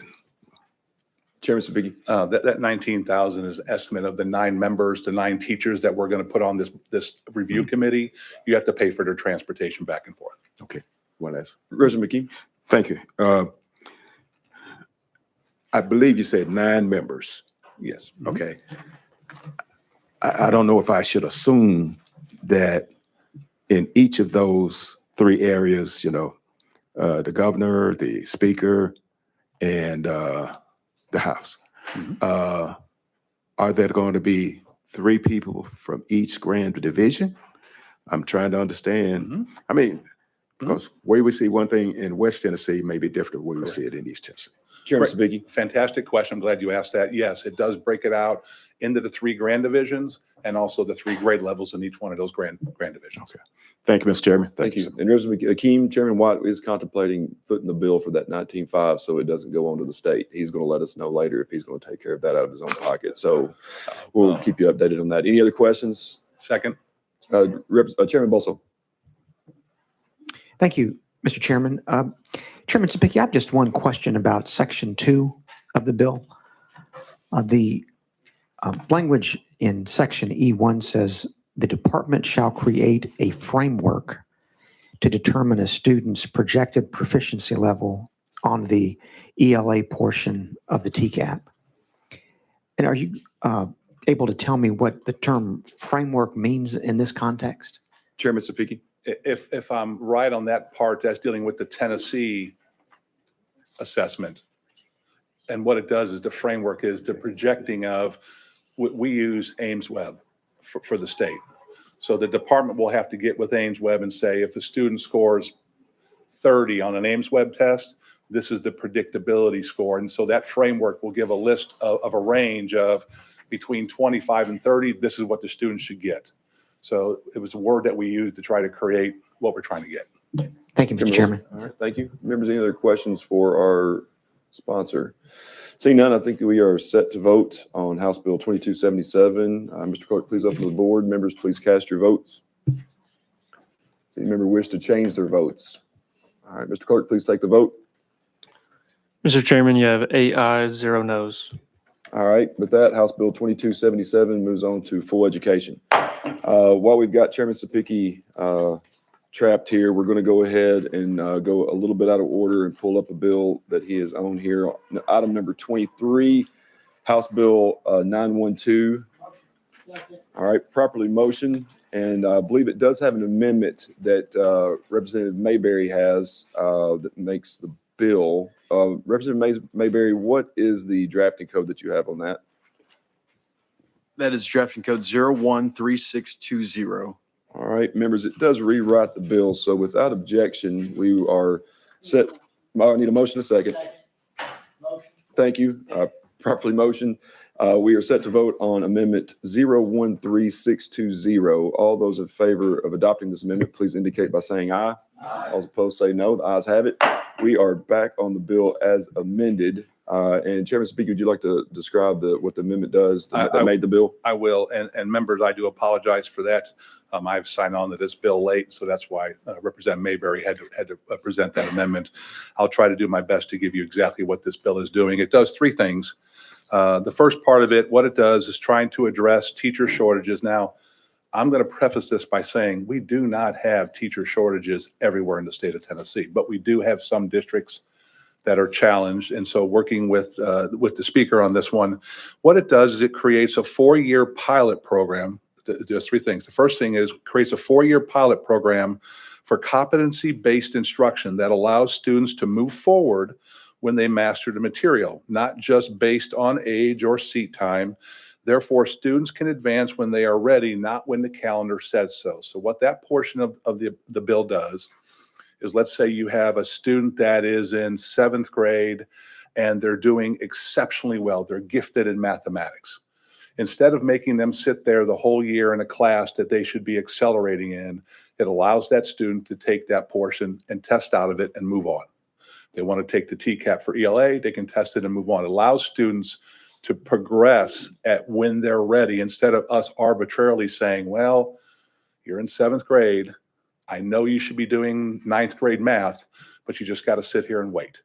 Chairman Sabiki. That 19,000 is an estimate of the 9 members, the 9 teachers that we're going to put on this review committee. You have to pay for their transportation back and forth. Okay. One last. Representative McKee. Thank you. I believe you said 9 members. Yes. Okay. I don't know if I should assume that in each of those 3 areas, the governor, the speaker, and the House, are there going to be 3 people from each grand division? I'm trying to understand. I mean, because where we see one thing in West Tennessee may be different where we see it in East Tennessee. Chairman Sabiki. Fantastic question. I'm glad you asked that. Yes, it does break it out into the 3 grand divisions and also the 3 grade levels in each one of those grand divisions. Okay. Thank you, Mr. Chairman. Thank you. And Representative Hakeem, Chairman Watt is contemplating putting the bill for that 19.5 so it doesn't go on to the state. He's going to let us know later if he's going to take care of that out of his own pocket. So we'll keep you updated on that. Any other questions? Second. Chairman Bosso. Thank you, Mr. Chairman. Chairman Sapicki, I have just one question about Section 2 of the bill. The language in Section E1 says the department shall create a framework to determine a student's projected proficiency level on the ELA portion of the TCAP. And are you able to tell me what the term framework means in this context? Chairman Sapicki. If I'm right on that part, that's dealing with the Tennessee assessment. And what it does is the framework is the projecting of what we use Ames Web for the state. So the department will have to get with Ames Web and say, if a student scores 30 on an Ames Web test, this is the predictability score. And so that framework will give a list of a range of between 25 and 30. This is what the student should get. So it was a word that we used to try to create what we're trying to get. Thank you, Mr. Chairman. All right, thank you. Members, any other questions for our sponsor? Seeing none, I think we are set to vote on House Bill 2277. Mr. Clerk, please open the board. Members, please cast your votes. Does any member wish to change their votes? All right, Mr. Clerk, please take the vote. Mr. Chairman, you have 8 ayes, 0 noes. All right, with that, House Bill 2277 moves on to full education. While we've got Chairman Sapicki trapped here, we're going to go ahead and go a little bit out of order and pull up a bill that he is on here. Item number 23, House Bill 912. All right, properly motioned, and I believe it does have an amendment that Representative Mayberry has that makes the bill. Representative Mayberry, what is the drafting code that you have on that? That is drafting code 013620. All right, members, it does rewrite the bill, so without objection, we are set. I need a motion, a second. Thank you. Properly motioned. We are set to vote on amendment 013620. All those in favor of adopting this amendment, please indicate by saying aye. All opposed say no. The ayes have it. We are back on the bill as amended. And Chairman Speaker, would you like to describe what the amendment does that made the bill? I will. And members, I do apologize for that. I've signed on to this bill late, so that's why Representative Mayberry had to present that amendment. I'll try to do my best to give you exactly what this bill is doing. It does three things. The first part of it, what it does is trying to address teacher shortages. Now, I'm going to preface this by saying we do not have teacher shortages everywhere in the state of Tennessee, but we do have some districts that are challenged. And so working with the speaker on this one, what it does is it creates a 4-year pilot program. There's three things. The first thing is creates a 4-year pilot program for competency-based instruction that allows students to move forward when they master the material, not just based on age or seat time. Therefore, students can advance when they are ready, not when the calendar says so. So what that portion of the bill does is, let's say you have a student that is in 7th grade and they're doing exceptionally well. They're gifted in mathematics. Instead of making them sit there the whole year in a class that they should be accelerating in, it allows that student to take that portion and test out of it and move on. They want to take the TCAP for ELA, they can test it and move on. It allows students to progress at when they're ready, instead of us arbitrarily saying, well, you're in 7th grade. I know you should be doing 9th grade math, but you just got to sit here and wait.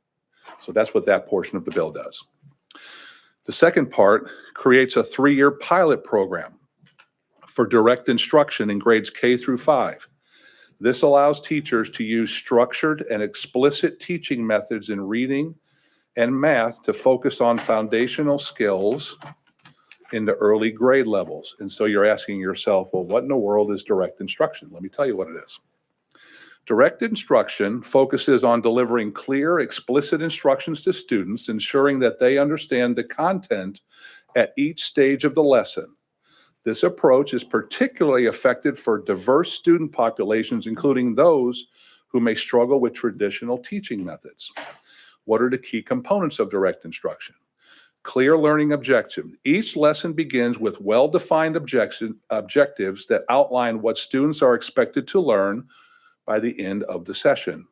So that's what that portion of the bill does. The second part creates a 3-year pilot program for direct instruction in grades K through 5. This allows teachers to use structured and explicit teaching methods in reading and math to focus on foundational skills in the early grade levels. And so you're asking yourself, well, what in the world is direct instruction? Let me tell you what it is. Direct instruction focuses on delivering clear, explicit instructions to students, ensuring that they understand the content at each stage of the lesson. This approach is particularly effective for diverse student populations, including those who may struggle with traditional teaching methods. What are the key components of direct instruction? Clear learning objective. Each lesson begins with well-defined objectives that outline what students are expected to learn by the end of the session.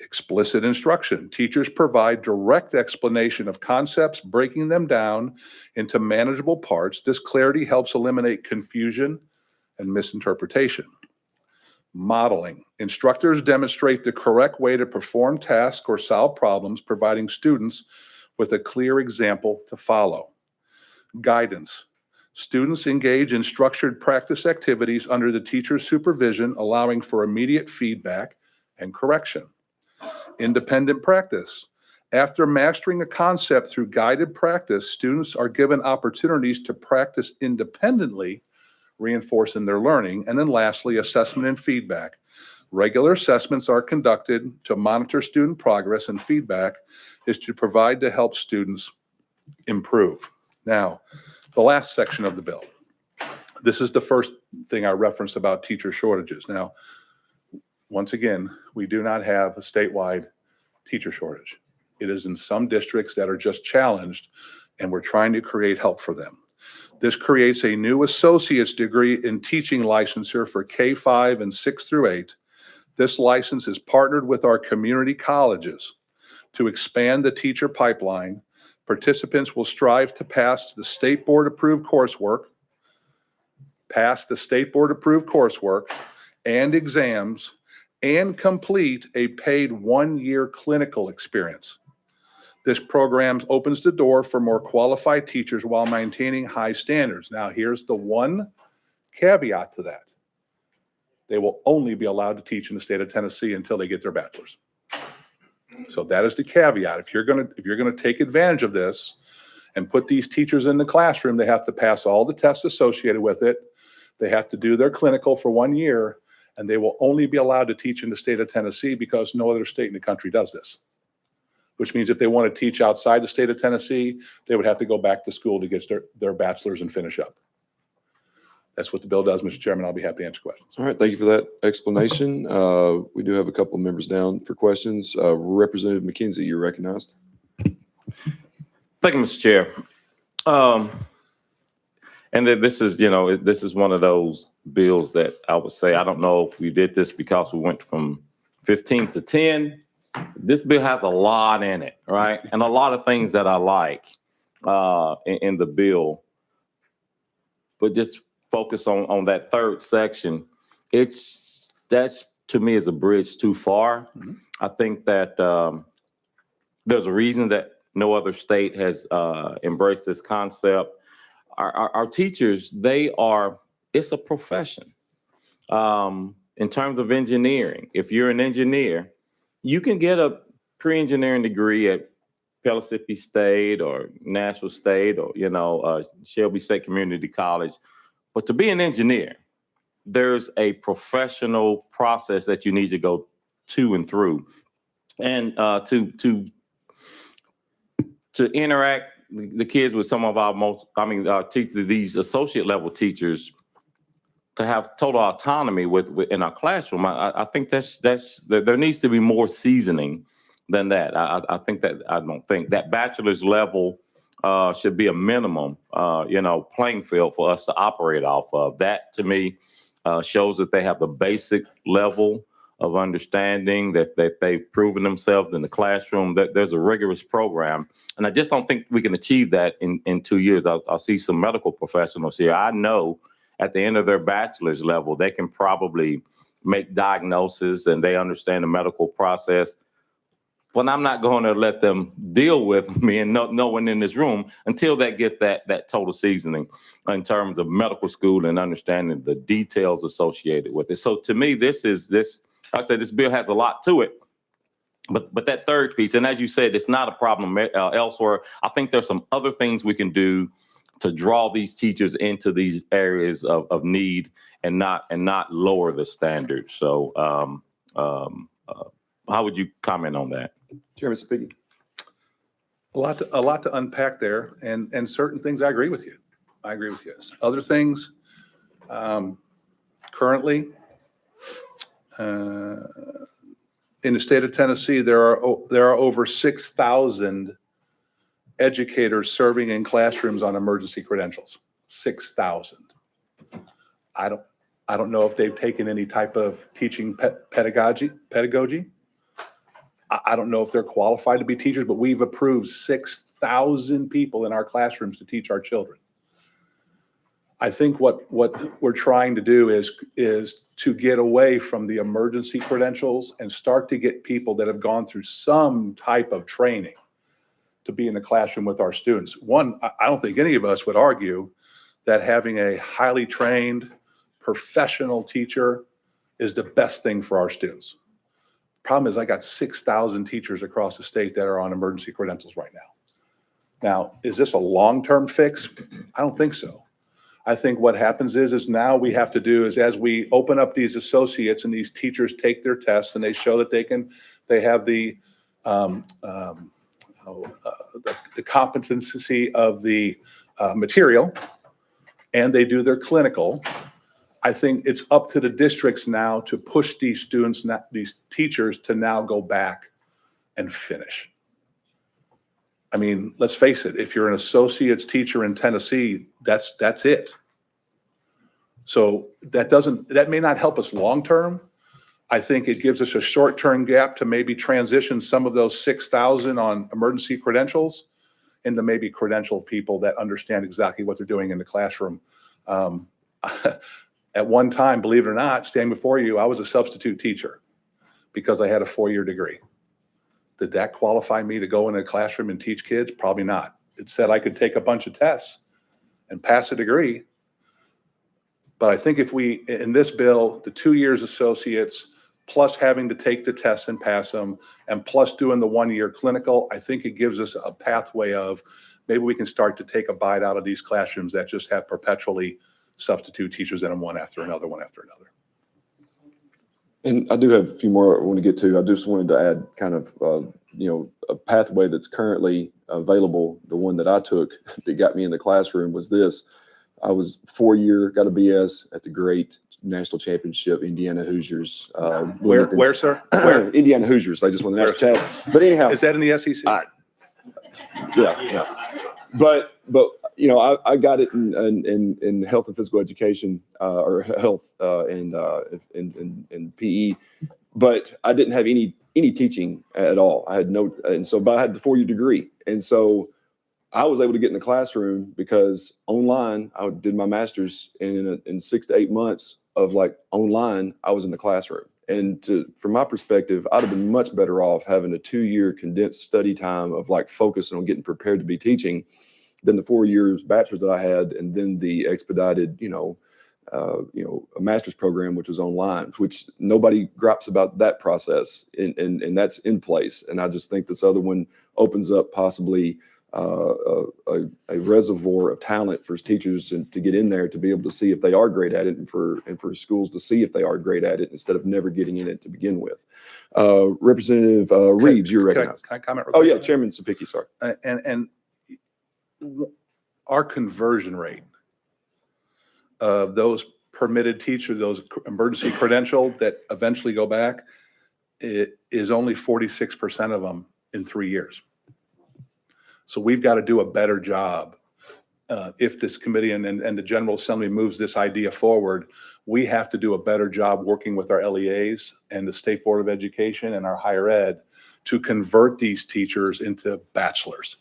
Explicit instruction. Teachers provide direct explanation of concepts, breaking them down into manageable parts. This clarity helps eliminate confusion and misinterpretation. Modeling. Instructors demonstrate the correct way to perform tasks or solve problems, providing students with a clear example to follow. Guidance. Students engage in structured practice activities under the teacher's supervision, allowing for immediate feedback and correction. Independent practice. After mastering a concept through guided practice, students are given opportunities to practice independently, reinforcing their learning. And then lastly, assessment and feedback. Regular assessments are conducted to monitor student progress, and feedback is to provide to help students improve. Now, the last section of the bill. This is the first thing I referenced about teacher shortages. Now, once again, we do not have a statewide teacher shortage. It is in some districts that are just challenged, and we're trying to create help for them. This creates a new associate's degree in teaching licensure for K-5 and 6 through 8. This license is partnered with our community colleges to expand the teacher pipeline. Participants will strive to pass the state board approved coursework, and exams and complete a paid 1-year clinical experience. This program opens the door for more qualified teachers while maintaining high standards. Now, here's the one caveat to that. They will only be allowed to teach in the state of Tennessee until they get their bachelor's. So that is the caveat. If you're gonna take advantage of this and put these teachers in the classroom, they have to pass all the tests associated with it. They have to do their clinical for 1 year, and they will only be allowed to teach in the state of Tennessee because no other state in the country does this. Which means if they want to teach outside the state of Tennessee, they would have to go back to school to get their bachelor's and finish up. That's what the bill does, Mr. Chairman. I'll be happy to answer questions. All right, thank you for that explanation. We do have a couple of members down for questions. Representative McKenzie, you're recognized. Thank you, Mr. Chair. And then this is, this is one of those bills that I would say, I don't know if we did this because we went from 15 to 10. This bill has a lot in it, right? And a lot of things that I like in the bill. But just focus on that third section. That's to me is a bridge too far. Mm-hmm. I think that there's a reason that no other state has embraced this concept. Our teachers, it's a profession. In terms of engineering, if you're an engineer, you can get a pre-engineering degree at Pellissippi State or Nashville State or, Shelby State Community College. But to be an engineer, there's a professional process that you need to go to and through. And to interact the kids with some of our these associate level teachers, to have total autonomy in our classroom, I think there needs to be more seasoning than that. I don't think that bachelor's level should be a minimum, playing field for us to operate off of. That to me shows that they have the basic level of understanding, that they've proven themselves in the classroom, that there's a rigorous program. And I just don't think we can achieve that in 2 years. I'll see some medical professionals here. I know at the end of their bachelor's level, they can probably make diagnoses and they understand the medical process. But I'm not going to let them deal with me and no one in this room until they get that total seasoning in terms of medical school and understanding the details associated with it. So to me, I'd say this bill has a lot to it. But that third piece, and as you said, it's not a problem elsewhere. I think there's some other things we can do to draw these teachers into these areas of need and not lower the standards. So how would you comment on that? Chairman Subcommittee. A lot to unpack there, and certain things I agree with you. Other things, currently, in the state of Tennessee, there are over 6,000 educators serving in classrooms on emergency credentials. 6,000. I don't know if they've taken any type of teaching pedagogy. I don't know if they're qualified to be teachers, but we've approved 6,000 people in our classrooms to teach our children. I think what we're trying to do is to get away from the emergency credentials and start to get people that have gone through some type of training to be in the classroom with our students. One, I don't think any of us would argue that having a highly trained professional teacher is the best thing for our students. Problem is, I got 6,000 teachers across the state that are on emergency credentials right now. Now, is this a long-term fix? I don't think so. I think what happens is now we have to do is, as we open up these associates and these teachers take their tests and they show that they have the competency of the material, and they do their clinical. I think it's up to the districts now to push these students, these teachers, to now go back and finish. I mean, let's face it, if you're an associate's teacher in Tennessee, that's it. So that may not help us long-term. I think it gives us a short-term gap to maybe transition some of those 6,000 on emergency credentials into maybe credentialed people that understand exactly what they're doing in the classroom. At one time, believe it or not, standing before you, I was a substitute teacher because I had a 4-year degree. Did that qualify me to go in a classroom and teach kids? Probably not. It said I could take a bunch of tests and pass a degree. But I think if we, in this bill, the 2 years associates, plus having to take the tests and pass them, and plus doing the 1-year clinical, I think it gives us a pathway of maybe we can start to take a bite out of these classrooms that just have perpetually substitute teachers in them one after another, one after another. And I do have a few more I want to get to. I just wanted to add kind of, a pathway that's currently available. The one that I took that got me in the classroom was this. I was 4-year, got a BS at the great national championship, Indiana Hoosiers. Where, sir? Where? Indiana Hoosiers. They just won the national championship. But anyhow. Is that in the SEC? Yeah. But I got it in health and physical education, or health and PE, but I didn't have any teaching at all. I had no, and so but I had the 4-year degree, and so I was able to get in the classroom because online I did my master's, and in 6 to 8 months of like online, I was in the classroom. And from my perspective, I'd have been much better off having a 2-year condensed study time of like focusing on getting prepared to be teaching than the 4 years bachelor's that I had, and then the expedited, a master's program, which was online, which nobody gripes about that process, and that's in place. And I just think this other one opens up possibly a reservoir of talent for teachers and to get in there to be able to see if they are great at it, and for schools to see if they are great at it instead of never getting in it to begin with. Representative Reeves, you're recognized. Can I comment? Oh yeah, Chairman Sapicki, sorry. And our conversion rate of those permitted teachers, those emergency credentialed that eventually go back, it is only 46% of them in 3 years. So we've got to do a better job. If this committee and the General Assembly moves this idea forward, we have to do a better job working with our LEAs and the State Board of Education and our higher ed to convert these teachers into bachelors.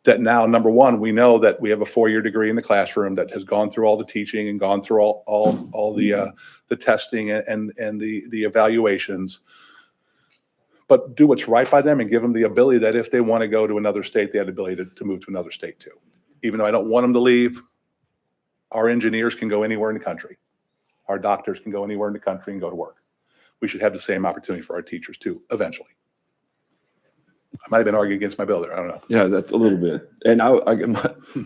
That now, number one, we know that we have a 4-year degree in the classroom that has gone through all the teaching and gone through all the testing and the evaluations. But do what's right by them and give them the ability that if they want to go to another state, they have the ability to move to another state too. Even though I don't want them to leave, our engineers can go anywhere in the country. Our doctors can go anywhere in the country and go to work. We should have the same opportunity for our teachers too, eventually. I might have been arguing against my bill there. I don't know. Yeah, that's a little bit. And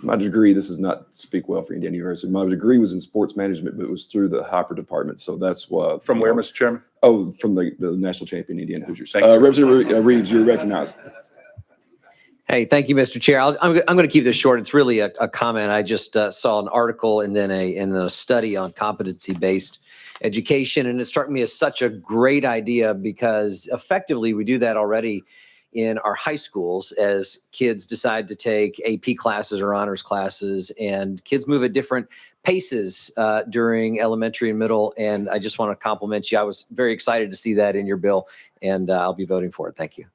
my degree, this is not speak well for Indiana University. My degree was in sports management, but it was through the Hopper department. So that's what. From where, Mr. Chairman? Oh, from the national champion Indiana Hoosiers. Thank you, Representative Reeves, you're recognized. Hey, thank you, Mr. Chair. I'm going to keep this short. It's really a comment. I just saw an article and then a study on competency-based education, and it struck me as such a great idea because effectively we do that already in our high schools as kids decide to take AP classes or honors classes, and kids move at different paces during elementary and middle. And I just want to compliment you. I was very excited to see that in your bill, and I'll be voting for it. Thank you.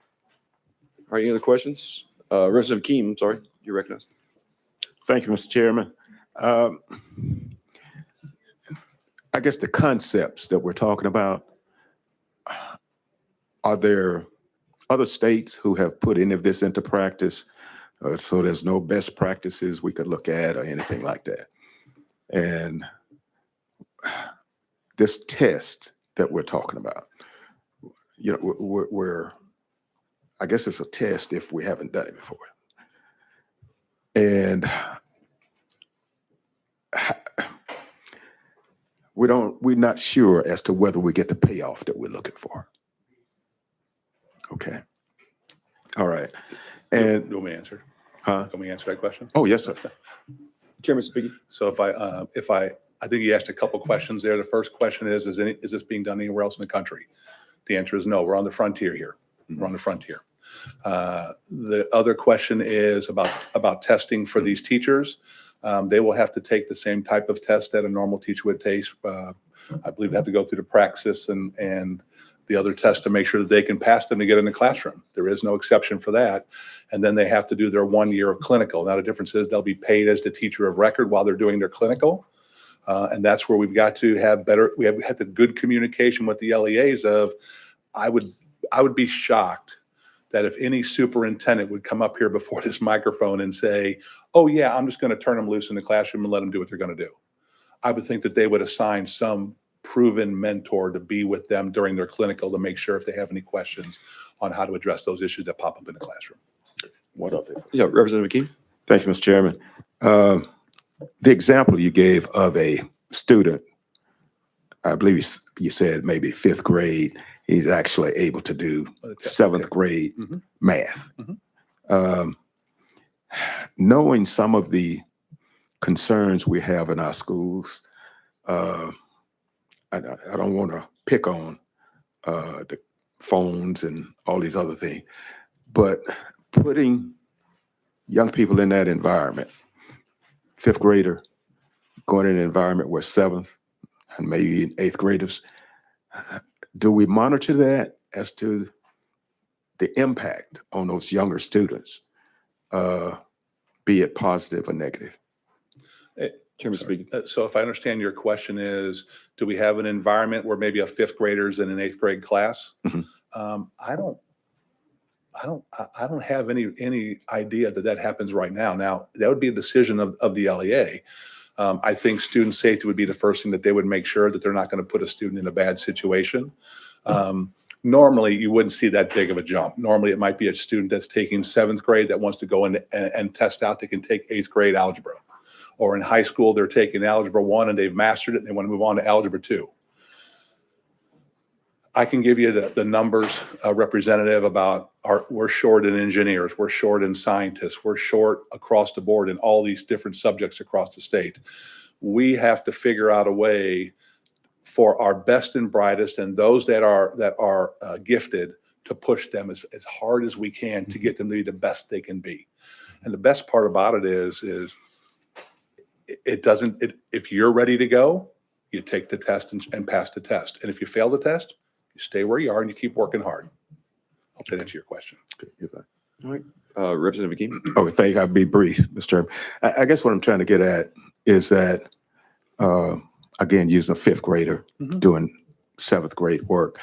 All right, any other questions? Representative Keem, I'm sorry, you're recognized. Thank you, Mr. Chairman. I guess the concepts that we're talking about, are there other states who have put any of this into practice? So there's no best practices we could look at or anything like that. And this test that we're talking about, we're I guess it's a test if we haven't done it before. And we're not sure as to whether we get the payoff that we're looking for. Okay. All right. And do me answer. Huh? Can we answer that question? Oh, yes, sir. Chairman speaking. So if I think you asked a couple questions there. The first question is this being done anywhere else in the country? The answer is no. We're on the frontier here. We're on the frontier. The other question is about testing for these teachers. They will have to take the same type of test that a normal teacher would take. I believe they have to go through the praxis and the other tests to make sure that they can pass them to get in the classroom. There is no exception for that. And then they have to do their 1 year of clinical. Now the difference is they'll be paid as the teacher of record while they're doing their clinical. And that's where we've got to have better, we have had the good communication with the LEAs of, I would be shocked that if any superintendent would come up here before this microphone and say, oh yeah, I'm just going to turn them loose in the classroom and let them do what they're going to do. I would think that they would assign some proven mentor to be with them during their clinical to make sure if they have any questions on how to address those issues that pop up in the classroom. What up? Yeah, Representative McKee. Thank you, Mr. Chairman. The example you gave of a student, I believe you said maybe 5th grade, he's actually able to do 7th grade math. Knowing some of the concerns we have in our schools, I don't want to pick on the phones and all these other things, but putting young people in that environment, 5th grader going in an environment where 7th and maybe 8th graders, do we monitor that as to the impact on those younger students, be it positive or negative? Chairman speaking. So if I understand your question is, do we have an environment where maybe a 5th grader's in an 8th grade class? I don't have any idea that happens right now. Now, that would be a decision of the LEA. I think student safety would be the first thing that they would make sure that they're not going to put a student in a bad situation. Normally, you wouldn't see that big of a jump. Normally, it might be a student that's taking 7th grade that wants to go in and test out. They can take 8th grade algebra. Or in high school, they're taking Algebra 1 and they've mastered it and they want to move on to Algebra 2. I can give you the numbers, Representative, about we're short in engineers, we're short in scientists, we're short across the board in all these different subjects across the state. We have to figure out a way for our best and brightest and those that are gifted to push them as hard as we can to get them to be the best they can be. And the best part about it is if you're ready to go, you take the test and pass the test. And if you fail the test, you stay where you are and you keep working hard. Hope that answers your question. All right. Representative McKee. Oh, thank you. I'll be brief, Mr. Chairman. I guess what I'm trying to get at is that, again, using a 5th grader doing 7th grade work.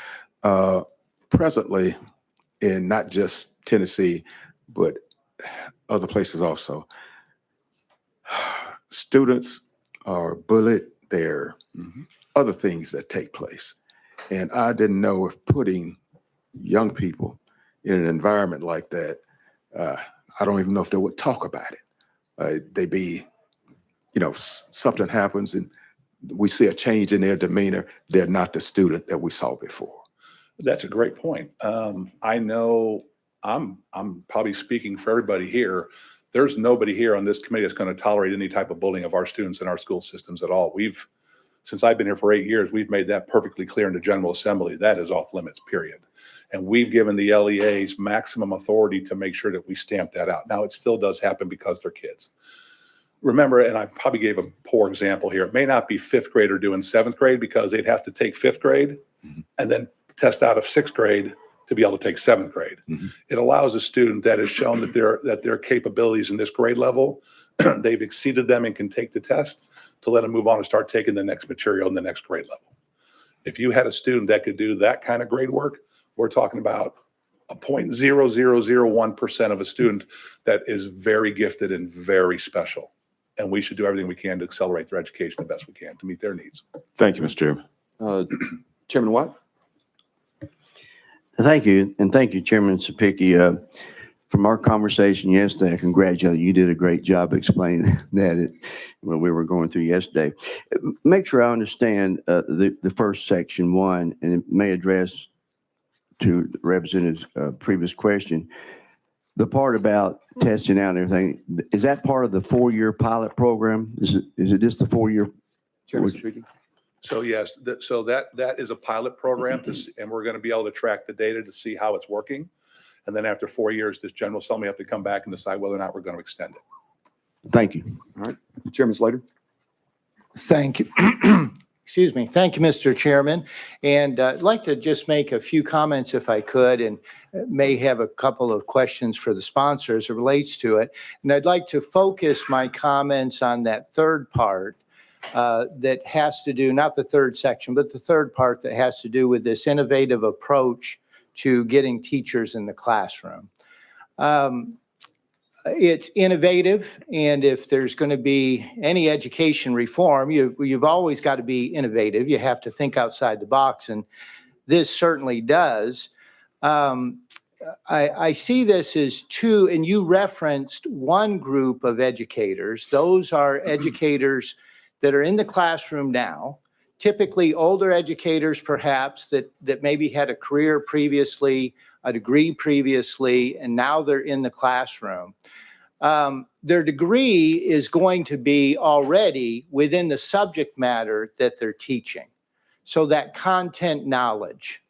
Presently, in not just Tennessee, but other places also, students are bullied. There are other things that take place. And I didn't know if putting young people in an environment like that, I don't even know if they would talk about it. They be, something happens and we see a change in their demeanor. They're not the student that we saw before. That's a great point. I know I'm probably speaking for everybody here. There's nobody here on this committee that's going to tolerate any type of bullying of our students in our school systems at all. Since I've been here for 8 years, we've made that perfectly clear in the General Assembly. That is off limits, period. And we've given the LEAs maximum authority to make sure that we stamp that out. Now, it still does happen because they're kids. Remember, and I probably gave a poor example here, it may not be 5th grader doing 7th grade because they'd have to take 5th grade and then test out of 6th grade to be able to take 7th grade. It allows a student that has shown that their capabilities in this grade level, they've exceeded them and can take the test to let them move on and start taking the next material in the next grade level. If you had a student that could do that kind of grade work, we're talking about a 0.0001% of a student that is very gifted and very special. And we should do everything we can to accelerate their education the best we can to meet their needs. Thank you, Mr. Chairman. Chairman Watt. Thank you. And thank you, Chairman Sapicki. From our conversation yesterday, I congratulate you. You did a great job explaining that when we were going through yesterday. Make sure I understand the first section 1, and it may address to the representative's previous question. The part about testing out and everything, is that part of the 4-year pilot program? Is it just the 4-year? Chairman speaking. So yes, that is a pilot program and we're going to be able to track the data to see how it's working. And then after 4 years, this General Assembly have to come back and decide whether or not we're going to extend it. Thank you. All right. Chairman Slater. Thank you. Excuse me. Thank you, Mr. Chairman. And I'd like to just make a few comments if I could, and may have a couple of questions for the sponsor as it relates to it. And I'd like to focus my comments on that third part that has to do, not the third section, but the third part that has to do with this innovative approach to getting teachers in the classroom. It's innovative, and if there's going to be any education reform, you've always got to be innovative. You have to think outside the box, and this certainly does. I see this as two, and you referenced one group of educators. Those are educators that are in the classroom now, typically older educators perhaps that maybe had a career previously, a degree previously, and now they're in the classroom. Their degree is going to be already within the subject matter that they're teaching. So that content knowledge.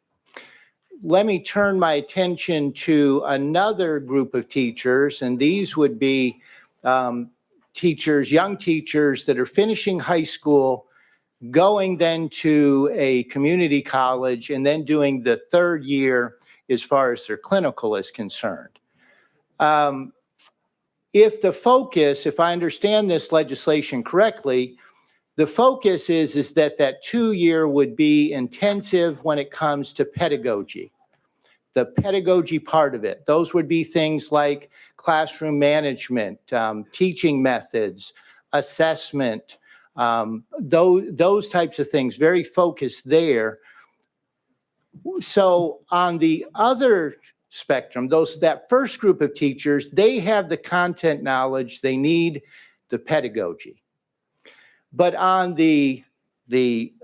Let me turn my attention to another group of teachers, and these would be teachers, young teachers that are finishing high school, going then to a community college, and then doing the third year as far as their clinical is concerned. If the focus, if I understand this legislation correctly, the focus is that 2-year would be intensive when it comes to pedagogy. The pedagogy part of it. Those would be things like classroom management, teaching methods, assessment, those types of things, very focused there. So on the other spectrum, that first group of teachers, they have the content knowledge, they need the pedagogy. But on the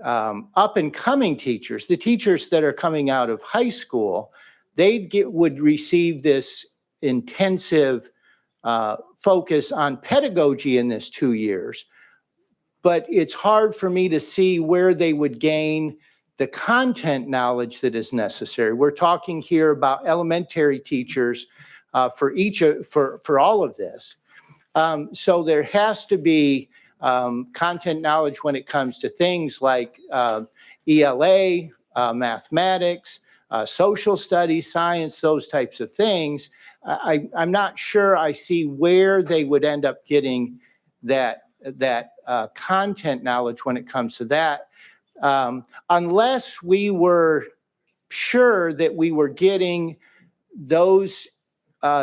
up and coming teachers, the teachers that are coming out of high school, would receive this intensive focus on pedagogy in this 2 years. But it's hard for me to see where they would gain the content knowledge that is necessary. We're talking here about elementary teachers for all of this. So there has to be content knowledge when it comes to things like ELA, mathematics, social studies, science, those types of things. I'm not sure I see where they would end up getting that content knowledge when it comes to that, unless we were sure that we were getting those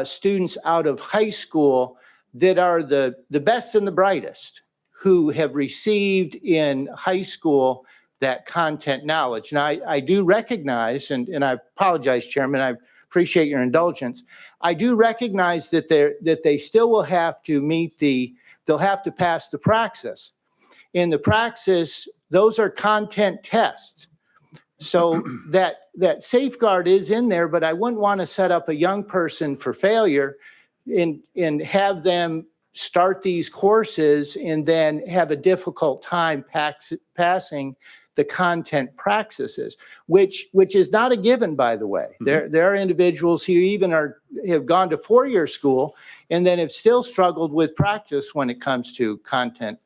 students out of high school that are the best and the brightest, who have received in high school that content knowledge. And I do recognize, and I apologize, Chairman, I appreciate your indulgence. I do recognize that they still will have to they'll have to pass the praxis. In the praxis, those are content tests. So that safeguard is in there, but I wouldn't want to set up a young person for failure and have them start these courses and then have a difficult time passing the content praxis, which is not a given, by the way. Mm-hmm. There are individuals who even have gone to 4-year school and then have still struggled with practice when it comes to content,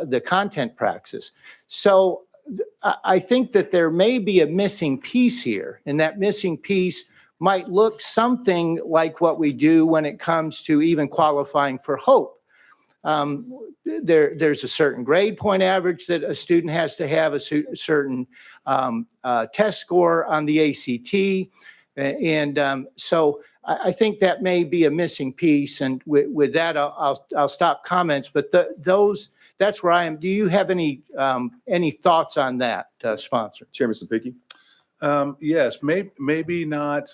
the content praxis. So I think that there may be a missing piece here, and that missing piece might look something like what we do when it comes to even qualifying for HOPE. There's a certain grade point average that a student has to have, a certain test score on the ACT. And so I think that may be a missing piece. And with that, I'll stop comments. But that's where I am. Do you have any thoughts on that, sponsor? Chairman Sapicki? Yes, maybe not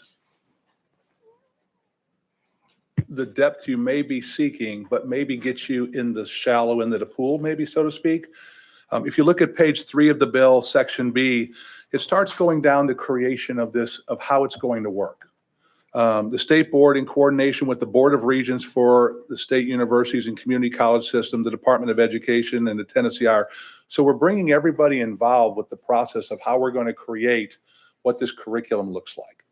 the depth you may be seeking, but maybe get you in the shallow end of the pool, maybe, so to speak. If you look at page 3 of the bill, section B, it starts going down the creation of how it's going to work. The state board, in coordination with the Board of Regents for the state universities and community college system, the Department of Education, and the Tennessee IR. So we're bringing everybody involved with the process of how we're going to create what this curriculum looks like,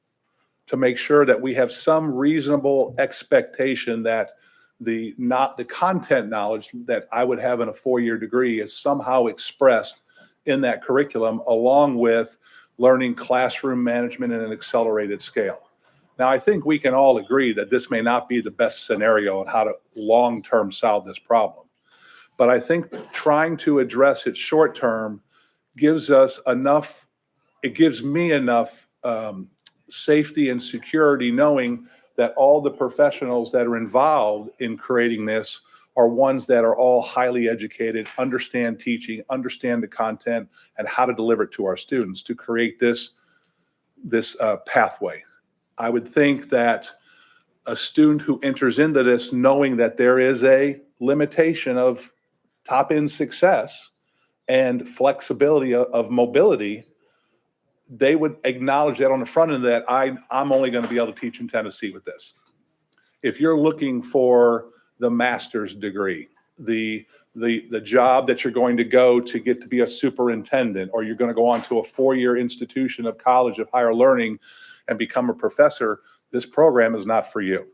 to make sure that we have some reasonable expectation that the content knowledge that I would have in a 4-year degree is somehow expressed in that curriculum, along with learning classroom management in an accelerated scale. Now, I think we can all agree that this may not be the best scenario on how to long-term solve this problem. But I think trying to address it short term gives us enough, it gives me enough safety and security knowing that all the professionals that are involved in creating this are ones that are all highly educated, understand teaching, understand the content, and how to deliver it to our students to create this pathway. I would think that a student who enters into this knowing that there is a limitation of top-end success and flexibility of mobility, they would acknowledge that on the front end that I'm only going to be able to teach in Tennessee with this. If you're looking for the master's degree, the job that you're going to go to get to be a superintendent, or you're going to go on to a 4-year institution of college of higher learning and become a professor, this program is not for you.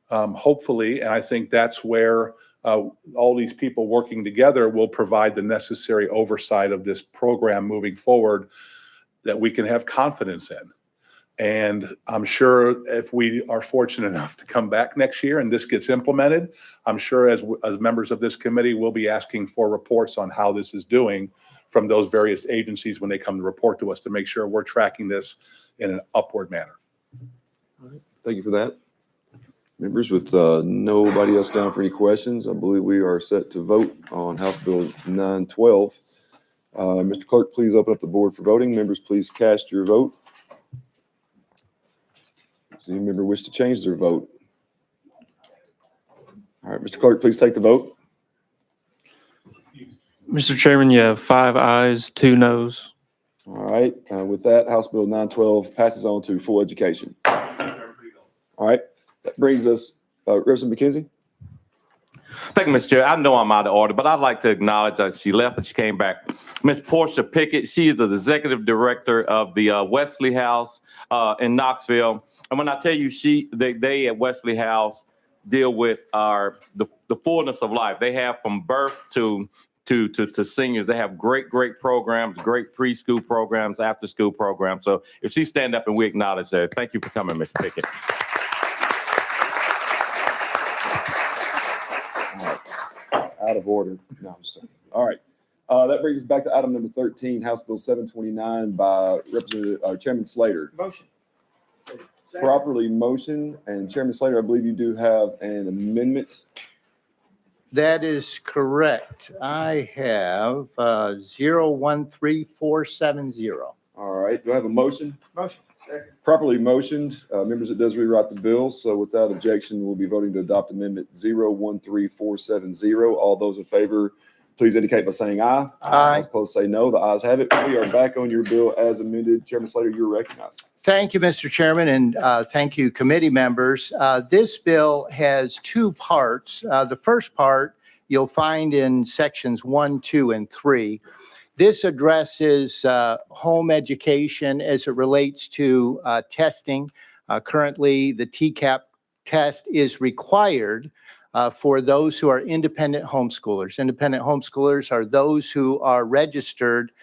Hopefully, and I think that's where all these people working together will provide the necessary oversight of this program moving forward that we can have confidence in. And I'm sure if we are fortunate enough to come back next year and this gets implemented, I'm sure as members of this committee, we'll be asking for reports on how this is doing from those various agencies when they come to report to us to make sure we're tracking this in an upward manner. All right. Thank you for that. Members, with nobody else down for any questions, I believe we are set to vote on House Bill 912. Mr. Clerk, please open up the board for voting. Members, please cast your vote. Does any member wish to change their vote? All right, Mr. Clerk, please take the vote. Mr. Chairman, you have 5 ayes, 2 noes. All right, with that, House Bill 912 passes on to full education. All right, that brings us, Representative McKenzie. Thank you, Mr. Chair. I know I'm out of order, but I'd like to acknowledge that she left, but she came back. Ms. Portia Pickett, she is the executive director of the Wesley House in Knoxville. And when I tell you they at Wesley House deal with the fullness of life. They have from birth to seniors. They have great programs, great preschool programs, after school programs. So if she stand up and we acknowledge her, thank you for coming, Ms. Pickett. Out of order. No, I'm sorry. All right. That brings us back to item number 13, House Bill 729 by Chairman Slater. Motion. Properly motioned, and Chairman Slater, I believe you do have an amendment. That is correct. I have 013470. All right. Do I have a motion? Motion. Properly motioned. Members, it does rewrite the bill. So without objection, we'll be voting to adopt amendment 013470. All those in favor, please indicate by saying aye. Aye. Those opposed say no. The ayes have it. We are back on your bill as amended. Chairman Slater, you're recognized. Thank you, Mr. Chairman, and thank you, committee members. This bill has 2 parts. The first part you'll find in sections 1, 2, and 3. This addresses home education as it relates to testing. Currently, the TCAP test is required for those who are independent homeschoolers. Independent homeschoolers are those who are registered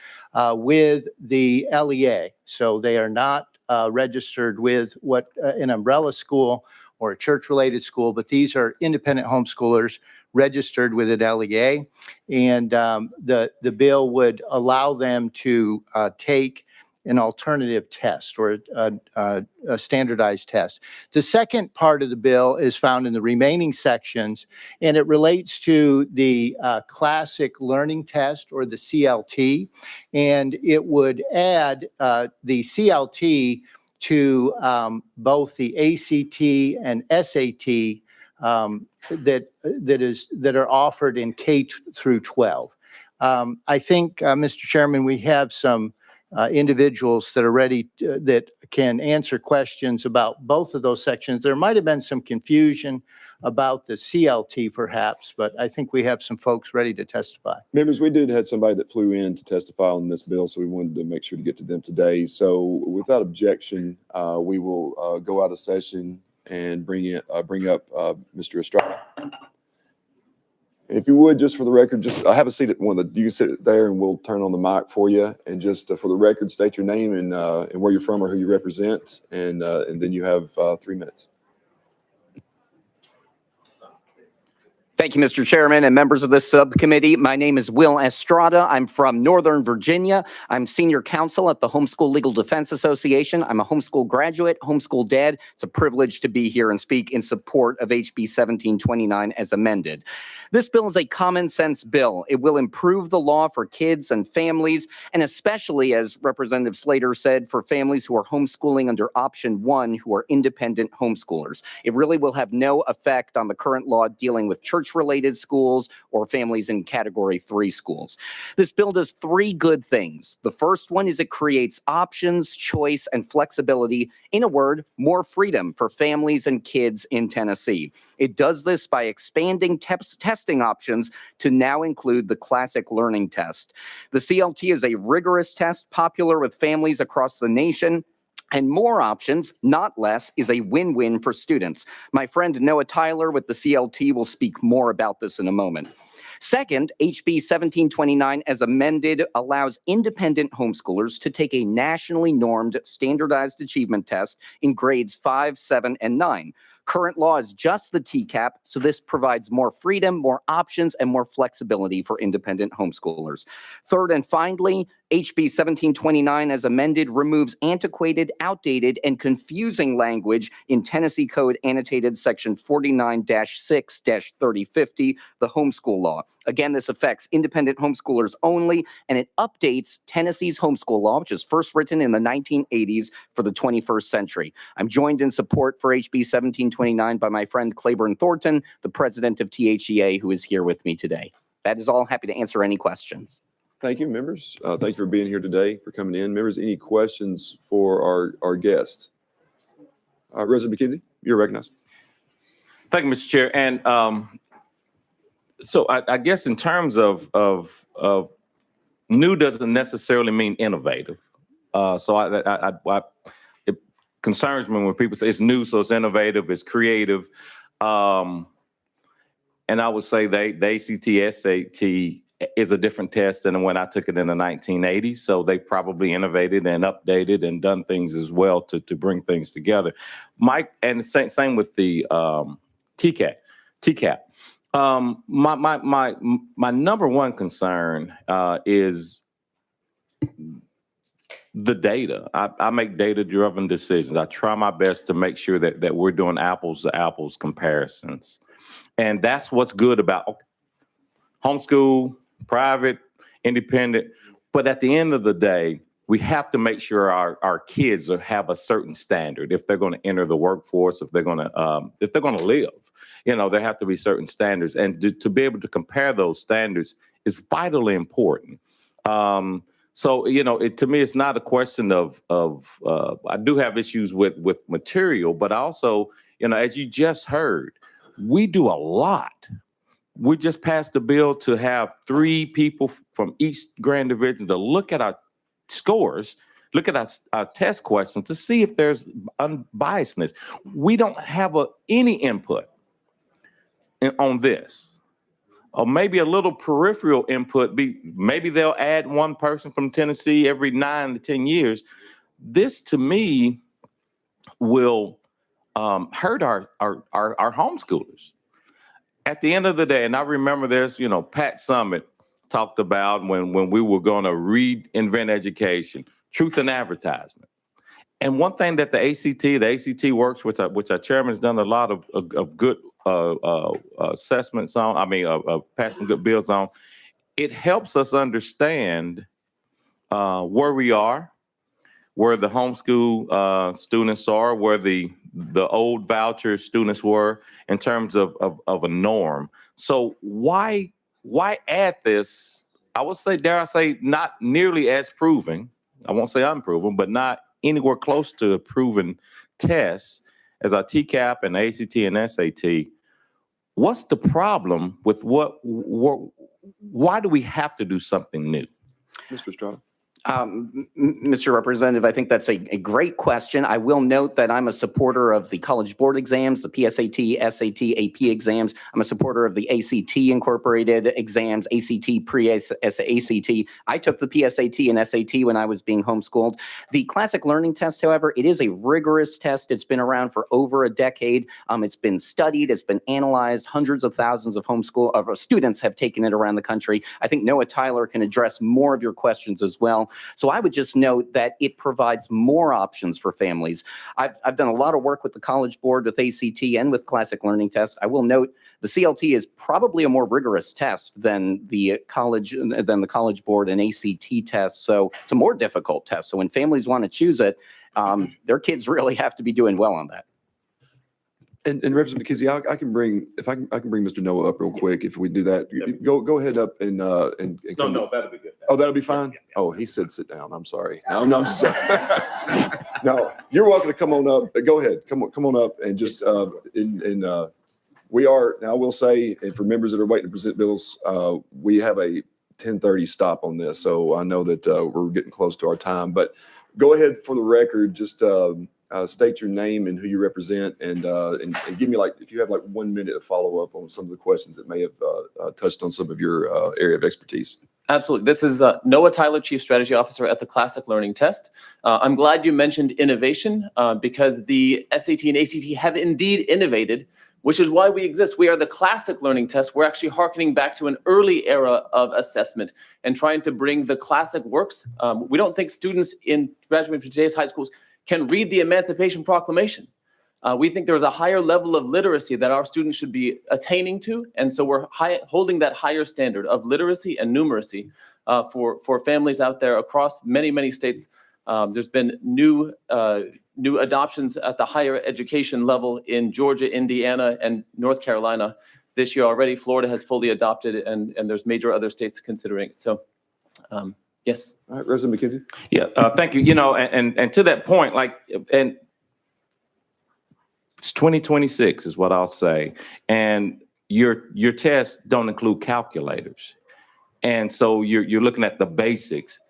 with the LEA. So they are not registered with what an umbrella school or a church-related school, but these are independent homeschoolers registered with an LEA. And the bill would allow them to take an alternative test or a standardized test. The second part of the bill is found in the remaining sections, and it relates to the classic learning test or the CLT, and it would add the CLT to both the ACT and SAT that are offered in K through 12. I think, Mr. Chairman, we have some individuals that are ready that can answer questions about both of those sections. There might have been some confusion about the CLT perhaps, but I think we have some folks ready to testify. Members, we did have somebody that flew in to testify on this bill, so we wanted to make sure to get to them today. So without objection, we will go out of session and bring up Mr. Estrada. If you would, just for the record, just have a seat at one of the, you can sit there and we'll turn on the mic for you. And just for the record, state your name and where you're from or who you represent. And then you have 3 minutes. Thank you, Mr. Chairman and members of this subcommittee. My name is Will Estrada. I'm from Northern Virginia. I'm senior counsel at the Homeschool Legal Defense Association. I'm a homeschool graduate, homeschool dad. It's a privilege to be here and speak in support of HB 1729 as amended. This bill is a common sense bill. It will improve the law for kids and families, and especially, as Representative Slater said, for families who are homeschooling under option 1, who are independent homeschoolers. It really will have no effect on the current law dealing with church-related schools or families in Category 3 schools. This bill does 3 good things. The first one is it creates options, choice, and flexibility. In a word, more freedom for families and kids in Tennessee. It does this by expanding testing options to now include the classic learning test. The CLT is a rigorous test popular with families across the nation. And more options, not less, is a win-win for students. My friend Noah Tyler with the CLT will speak more about this in a moment. Second, HB 1729 as amended allows independent homeschoolers to take a nationally normed standardized achievement test in grades 5, 7, and 9. Current law is just the TCAP, so this provides more freedom, more options, and more flexibility for independent homeschoolers. Third and finally, HB 1729 as amended removes antiquated, outdated, and confusing language in Tennessee Code annotated section 49-6-3050, the homeschool law. Again, this affects independent homeschoolers only, and it updates Tennessee's homeschool law, which was first written in the 1980s for the 21st century. I'm joined in support for HB 1729 by my friend Claiborne Thornton, the president of THEA, who is here with me today. That is all. Happy to answer any questions. Thank you, members. Thank you for being here today, for coming in. Members, any questions for our guest? Resident McKenzie, you're recognized. Thank you, Mr. Chair. And so I guess in terms of new doesn't necessarily mean innovative. So it concerns me when people say it's new, so it's innovative, it's creative. And I would say the ACT, SAT is a different test than when I took it in the 1980s. So they probably innovated and updated and done things as well to bring things together. And same with the TCAP. My number one concern is the data. I make data-driven decisions. I try my best to make sure that we're doing apples to apples comparisons. And that's what's good about homeschool, private, independent. But at the end of the day, we have to make sure our kids have a certain standard if they're going to enter the workforce, if they're going to live. There have to be certain standards, and to be able to compare those standards is vitally important. So, to me, it's not a question of I do have issues with material, but also, as you just heard, we do a lot. We just passed a bill to have 3 people from each grand division to look at our scores, look at our test questions to see if there's unbiasedness. We don't have any input on this. Or maybe a little peripheral input. Maybe they'll add 1 person from Tennessee every 9 to 10 years. This, to me, will hurt our homeschoolers. At the end of the day, and I remember this, Pat Summit talked about when we were going to reinvent education, truth in advertisement. And one thing that the ACT Works, which our chairman has done a lot of good assessments on, passing good bills on, it helps us understand where we are, where the homeschool students are, where the old voucher students were in terms of a norm. So why add this? I would say, dare I say, not nearly as proven. I won't say unproven, but not anywhere close to a proven test as our TCAP and ACT and SAT. What's the problem with why do we have to do something new? Mr. Estrada. Mr. Representative, I think that's a great question. I will note that I'm a supporter of the College Board exams, the PSAT, SAT, AP exams. I'm a supporter of the ACT incorporated exams, ACT, pre-ACT. I took the PSAT and SAT when I was being homeschooled. The classic learning test, however, it is a rigorous test. It's been around for over a decade. It's been studied. It's been analyzed. Hundreds of thousands of students have taken it around the country. I think Noah Tyler can address more of your questions as well. So I would just note that it provides more options for families. I've done a lot of work with the College Board, with ACT, and with classic learning tests. I will note the CLT is probably a more rigorous test than the College Board and ACT tests. So it's a more difficult test. So when families want to choose it, their kids really have to be doing well on that. And Representative McKenzie, I can bring Mr. Noah up real quick if we do that. Go ahead up and No, that'll be good. Oh, that'll be fine? Oh, he said sit down. I'm sorry. No, I'm sorry. No, you're welcome to come on up. Go ahead. Come on up and just, we are, now I will say, and for members that are waiting to present bills, we have a 10:30 stop on this. So I know that we're getting close to our time, but go ahead for the record, just state your name and who you represent and give me if you have 1 minute to follow up on some of the questions that may have touched on some of your area of expertise. Absolutely. This is Noah Tyler, Chief Strategy Officer at the Classic Learning Test. I'm glad you mentioned innovation because the SAT and ACT have indeed innovated, which is why we exist. We are the Classic Learning Test. We're actually hearkening back to an early era of assessment and trying to bring the classic works. We don't think students in graduating from today's high schools can read the Emancipation Proclamation. We think there is a higher level of literacy that our students should be attaining to. And so we're holding that higher standard of literacy and numeracy for families out there across many, many states. There's been new adoptions at the higher education level in Georgia, Indiana, and North Carolina this year already. Florida has fully adopted it, and there's major other states considering it. So, yes. All right, Representative McKenzie. Yeah, thank you. And to that point, it's 2026 is what I'll say. And your tests don't include calculators. And so you're looking at the basics.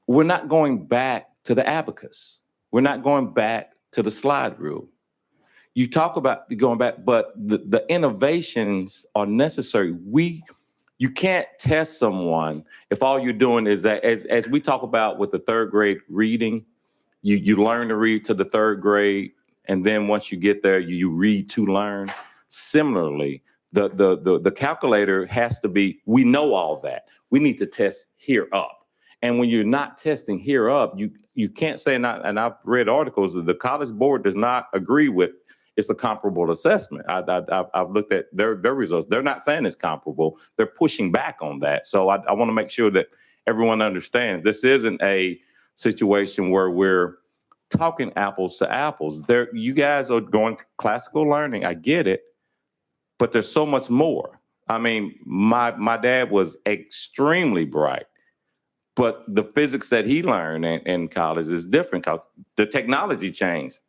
We're not going back to the abacus. We're not going back to the slide rule. You talk about going back, but the innovations are necessary. You can't test someone if all you're doing is that, as we talk about with the third grade reading, you learn to read to the third grade, and then once you get there, you read to learn. Similarly, the calculator has to be, we know all that. We need to test here up. And when you're not testing here up, you can't say, and I've read articles that the College Board does not agree with it's a comparable assessment. I've looked at their results. They're not saying it's comparable. They're pushing back on that. So I want to make sure that everyone understands this isn't a situation where we're talking apples to apples. You guys are going to classical learning. I get it, but there's so much more. I mean, my dad was extremely bright, but the physics that he learned in college is different. The technology changed.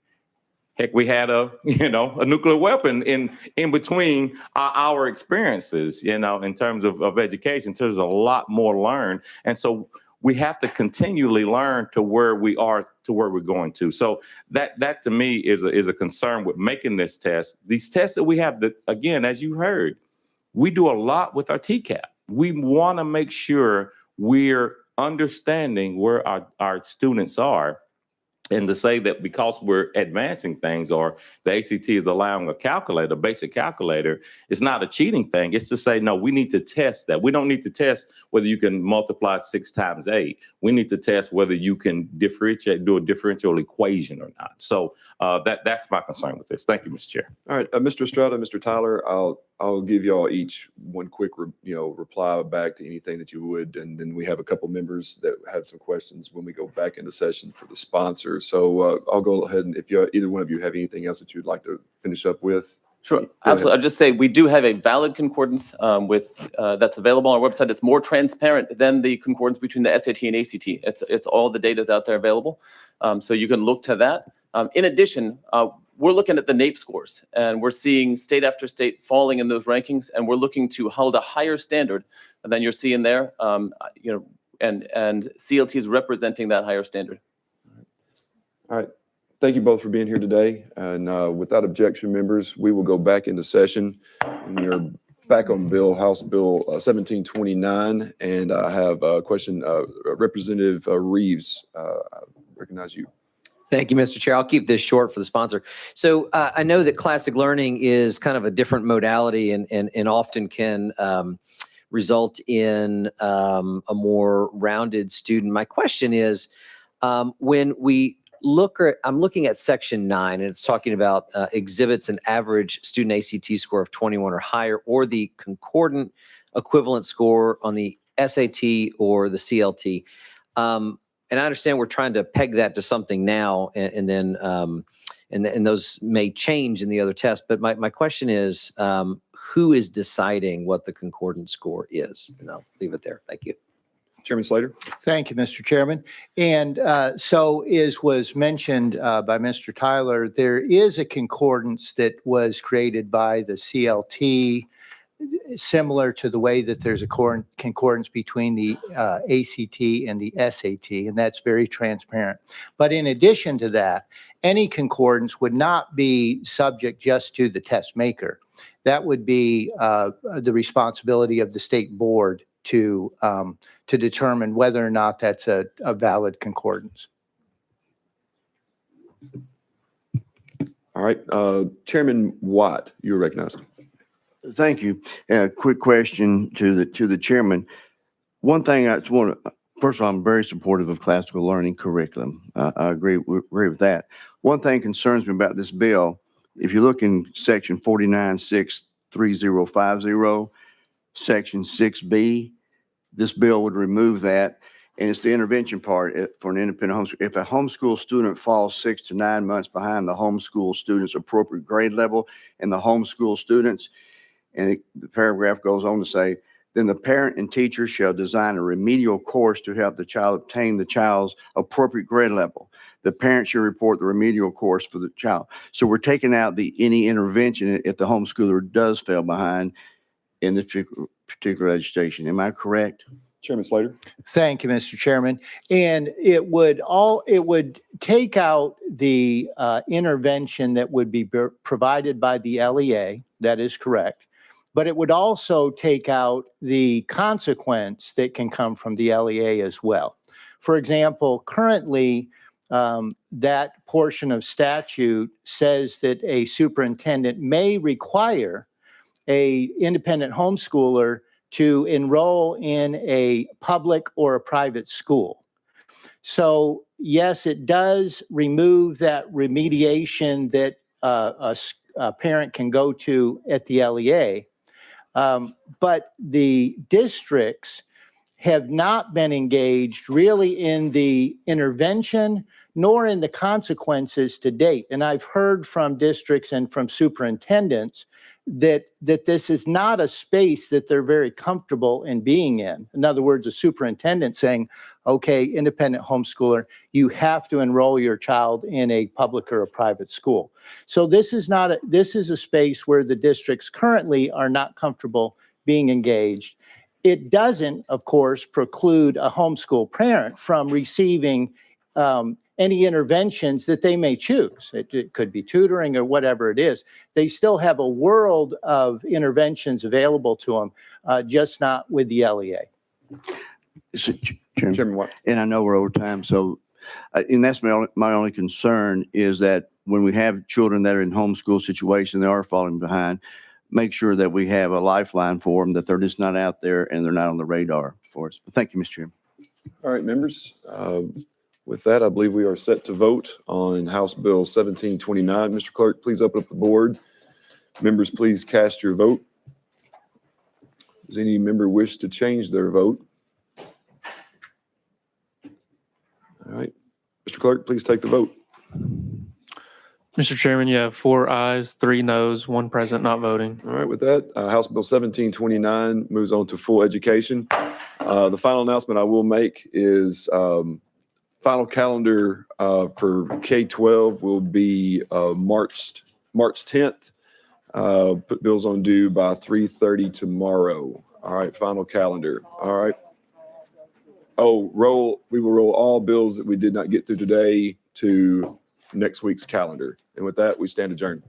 Heck, we had a nuclear weapon in between our experiences, in terms of education. There's a lot more learned. And so we have to continually learn to where we are, to where we're going to. So that to me is a concern with making this test. These tests that we have, that again, as you heard, we do a lot with our TCAP. We want to make sure we're understanding where our students are. And to say that because we're advancing things, or the ACT is allowing a basic calculator, it's not a cheating thing. It's to say, no, we need to test that. We don't need to test whether you can multiply 6 times 8. We need to test whether you can do a differential equation or not. So that's my concern with this. Thank you, Mr. Chair. All right, Mr. Estrada, Mr. Tyler, I'll give y'all each one quick reply back to anything that you would, and then we have a couple members that have some questions when we go back into session for the sponsor. So I'll go ahead, and if either one of you have anything else that you'd like to finish up with. Sure, absolutely. I'll just say we do have a valid concordance that's available on our website. It's more transparent than the concordance between the SAT and ACT. It's all the data's out there available, so you can look to that. In addition, we're looking at the NAEP scores, and we're seeing state after state falling in those rankings, and we're looking to hold a higher standard than you're seeing there. and CLT is representing that higher standard. All right. Thank you both for being here today. And without objection, members, we will go back into session. And we are back on House Bill 1729. And I have a question. Representative Reeves, I recognize you. Thank you, Mr. Chair. I'll keep this short for the sponsor. So I know that classic learning is kind of a different modality and often can result in a more rounded student. My question is, when we I'm looking at section 9, and it's talking about exhibits an average student ACT score of 21 or higher, or the concordant equivalent score on the SAT or the CLT. And I understand we're trying to peg that to something now, and then those may change in the other tests. But my question is, who is deciding what the concordant score is? And I'll leave it there. Thank you. Chairman Slater. Thank you, Mr. Chairman. And so as was mentioned by Mr. Tyler, there is a concordance that was created by the CLT, similar to the way that there's a concordance between the ACT and the SAT, and that's very transparent. But in addition to that, any concordance would not be subject just to the test maker. That would be the responsibility of the state board to determine whether or not that's a valid concordance. All right. Chairman Watt, you're recognized. Thank you. Quick question to the chairman. One thing I just want to, first of all, I'm very supportive of classical learning curriculum. I agree with that. One thing concerns me about this bill, if you look in section 49.63050, section 6B, this bill would remove that. And it's the intervention part for an independent homeschool. If a homeschool student falls 6 to 9 months behind the homeschool student's appropriate grade level and the homeschool students, and the paragraph goes on to say, then the parent and teacher shall design a remedial course to help the child obtain the child's appropriate grade level. The parent should report the remedial course for the child. So we're taking out any intervention if the homeschooler does fail behind in this particular education. Am I correct? Chairman Slater. Thank you, Mr. Chairman. And it would take out the intervention that would be provided by the LEA. That is correct. But it would also take out the consequence that can come from the LEA as well. For example, currently, that portion of statute says that a superintendent may require a independent homeschooler to enroll in a public or a private school. So yes, it does remove that remediation that a parent can go to at the LEA. But the districts have not been engaged really in the intervention nor in the consequences to date. And I've heard from districts and from superintendents that this is not a space that they're very comfortable in being in. In other words, a superintendent saying, okay, independent homeschooler, you have to enroll your child in a public or a private school. So this is a space where the districts currently are not comfortable being engaged. It doesn't, of course, preclude a homeschool parent from receiving any interventions that they may choose. It could be tutoring or whatever it is. They still have a world of interventions available to them, just not with the LEA. Chairman Watt. And I know we're over time, so and that's my only concern is that when we have children that are in homeschool situations, they are falling behind, make sure that we have a lifeline for them, that they're just not out there and they're not on the radar for us. But thank you, Mr. Chairman. All right, members. With that, I believe we are set to vote on House Bill 1729. Mr. Clerk, please open up the board. Members, please cast your vote. Does any member wish to change their vote? All right. Mr. Clerk, please take the vote. Mr. Chairman, you have 4 ayes, 3 noes, 1 present not voting. All right, with that, House Bill 1729 moves on to full education. The final announcement I will make is final calendar for K-12 will be March 10th. Put bills on due by 3:30 tomorrow. All right, final calendar. All right. we will roll all bills that we did not get through today to next week's calendar. And with that, we stand adjourned.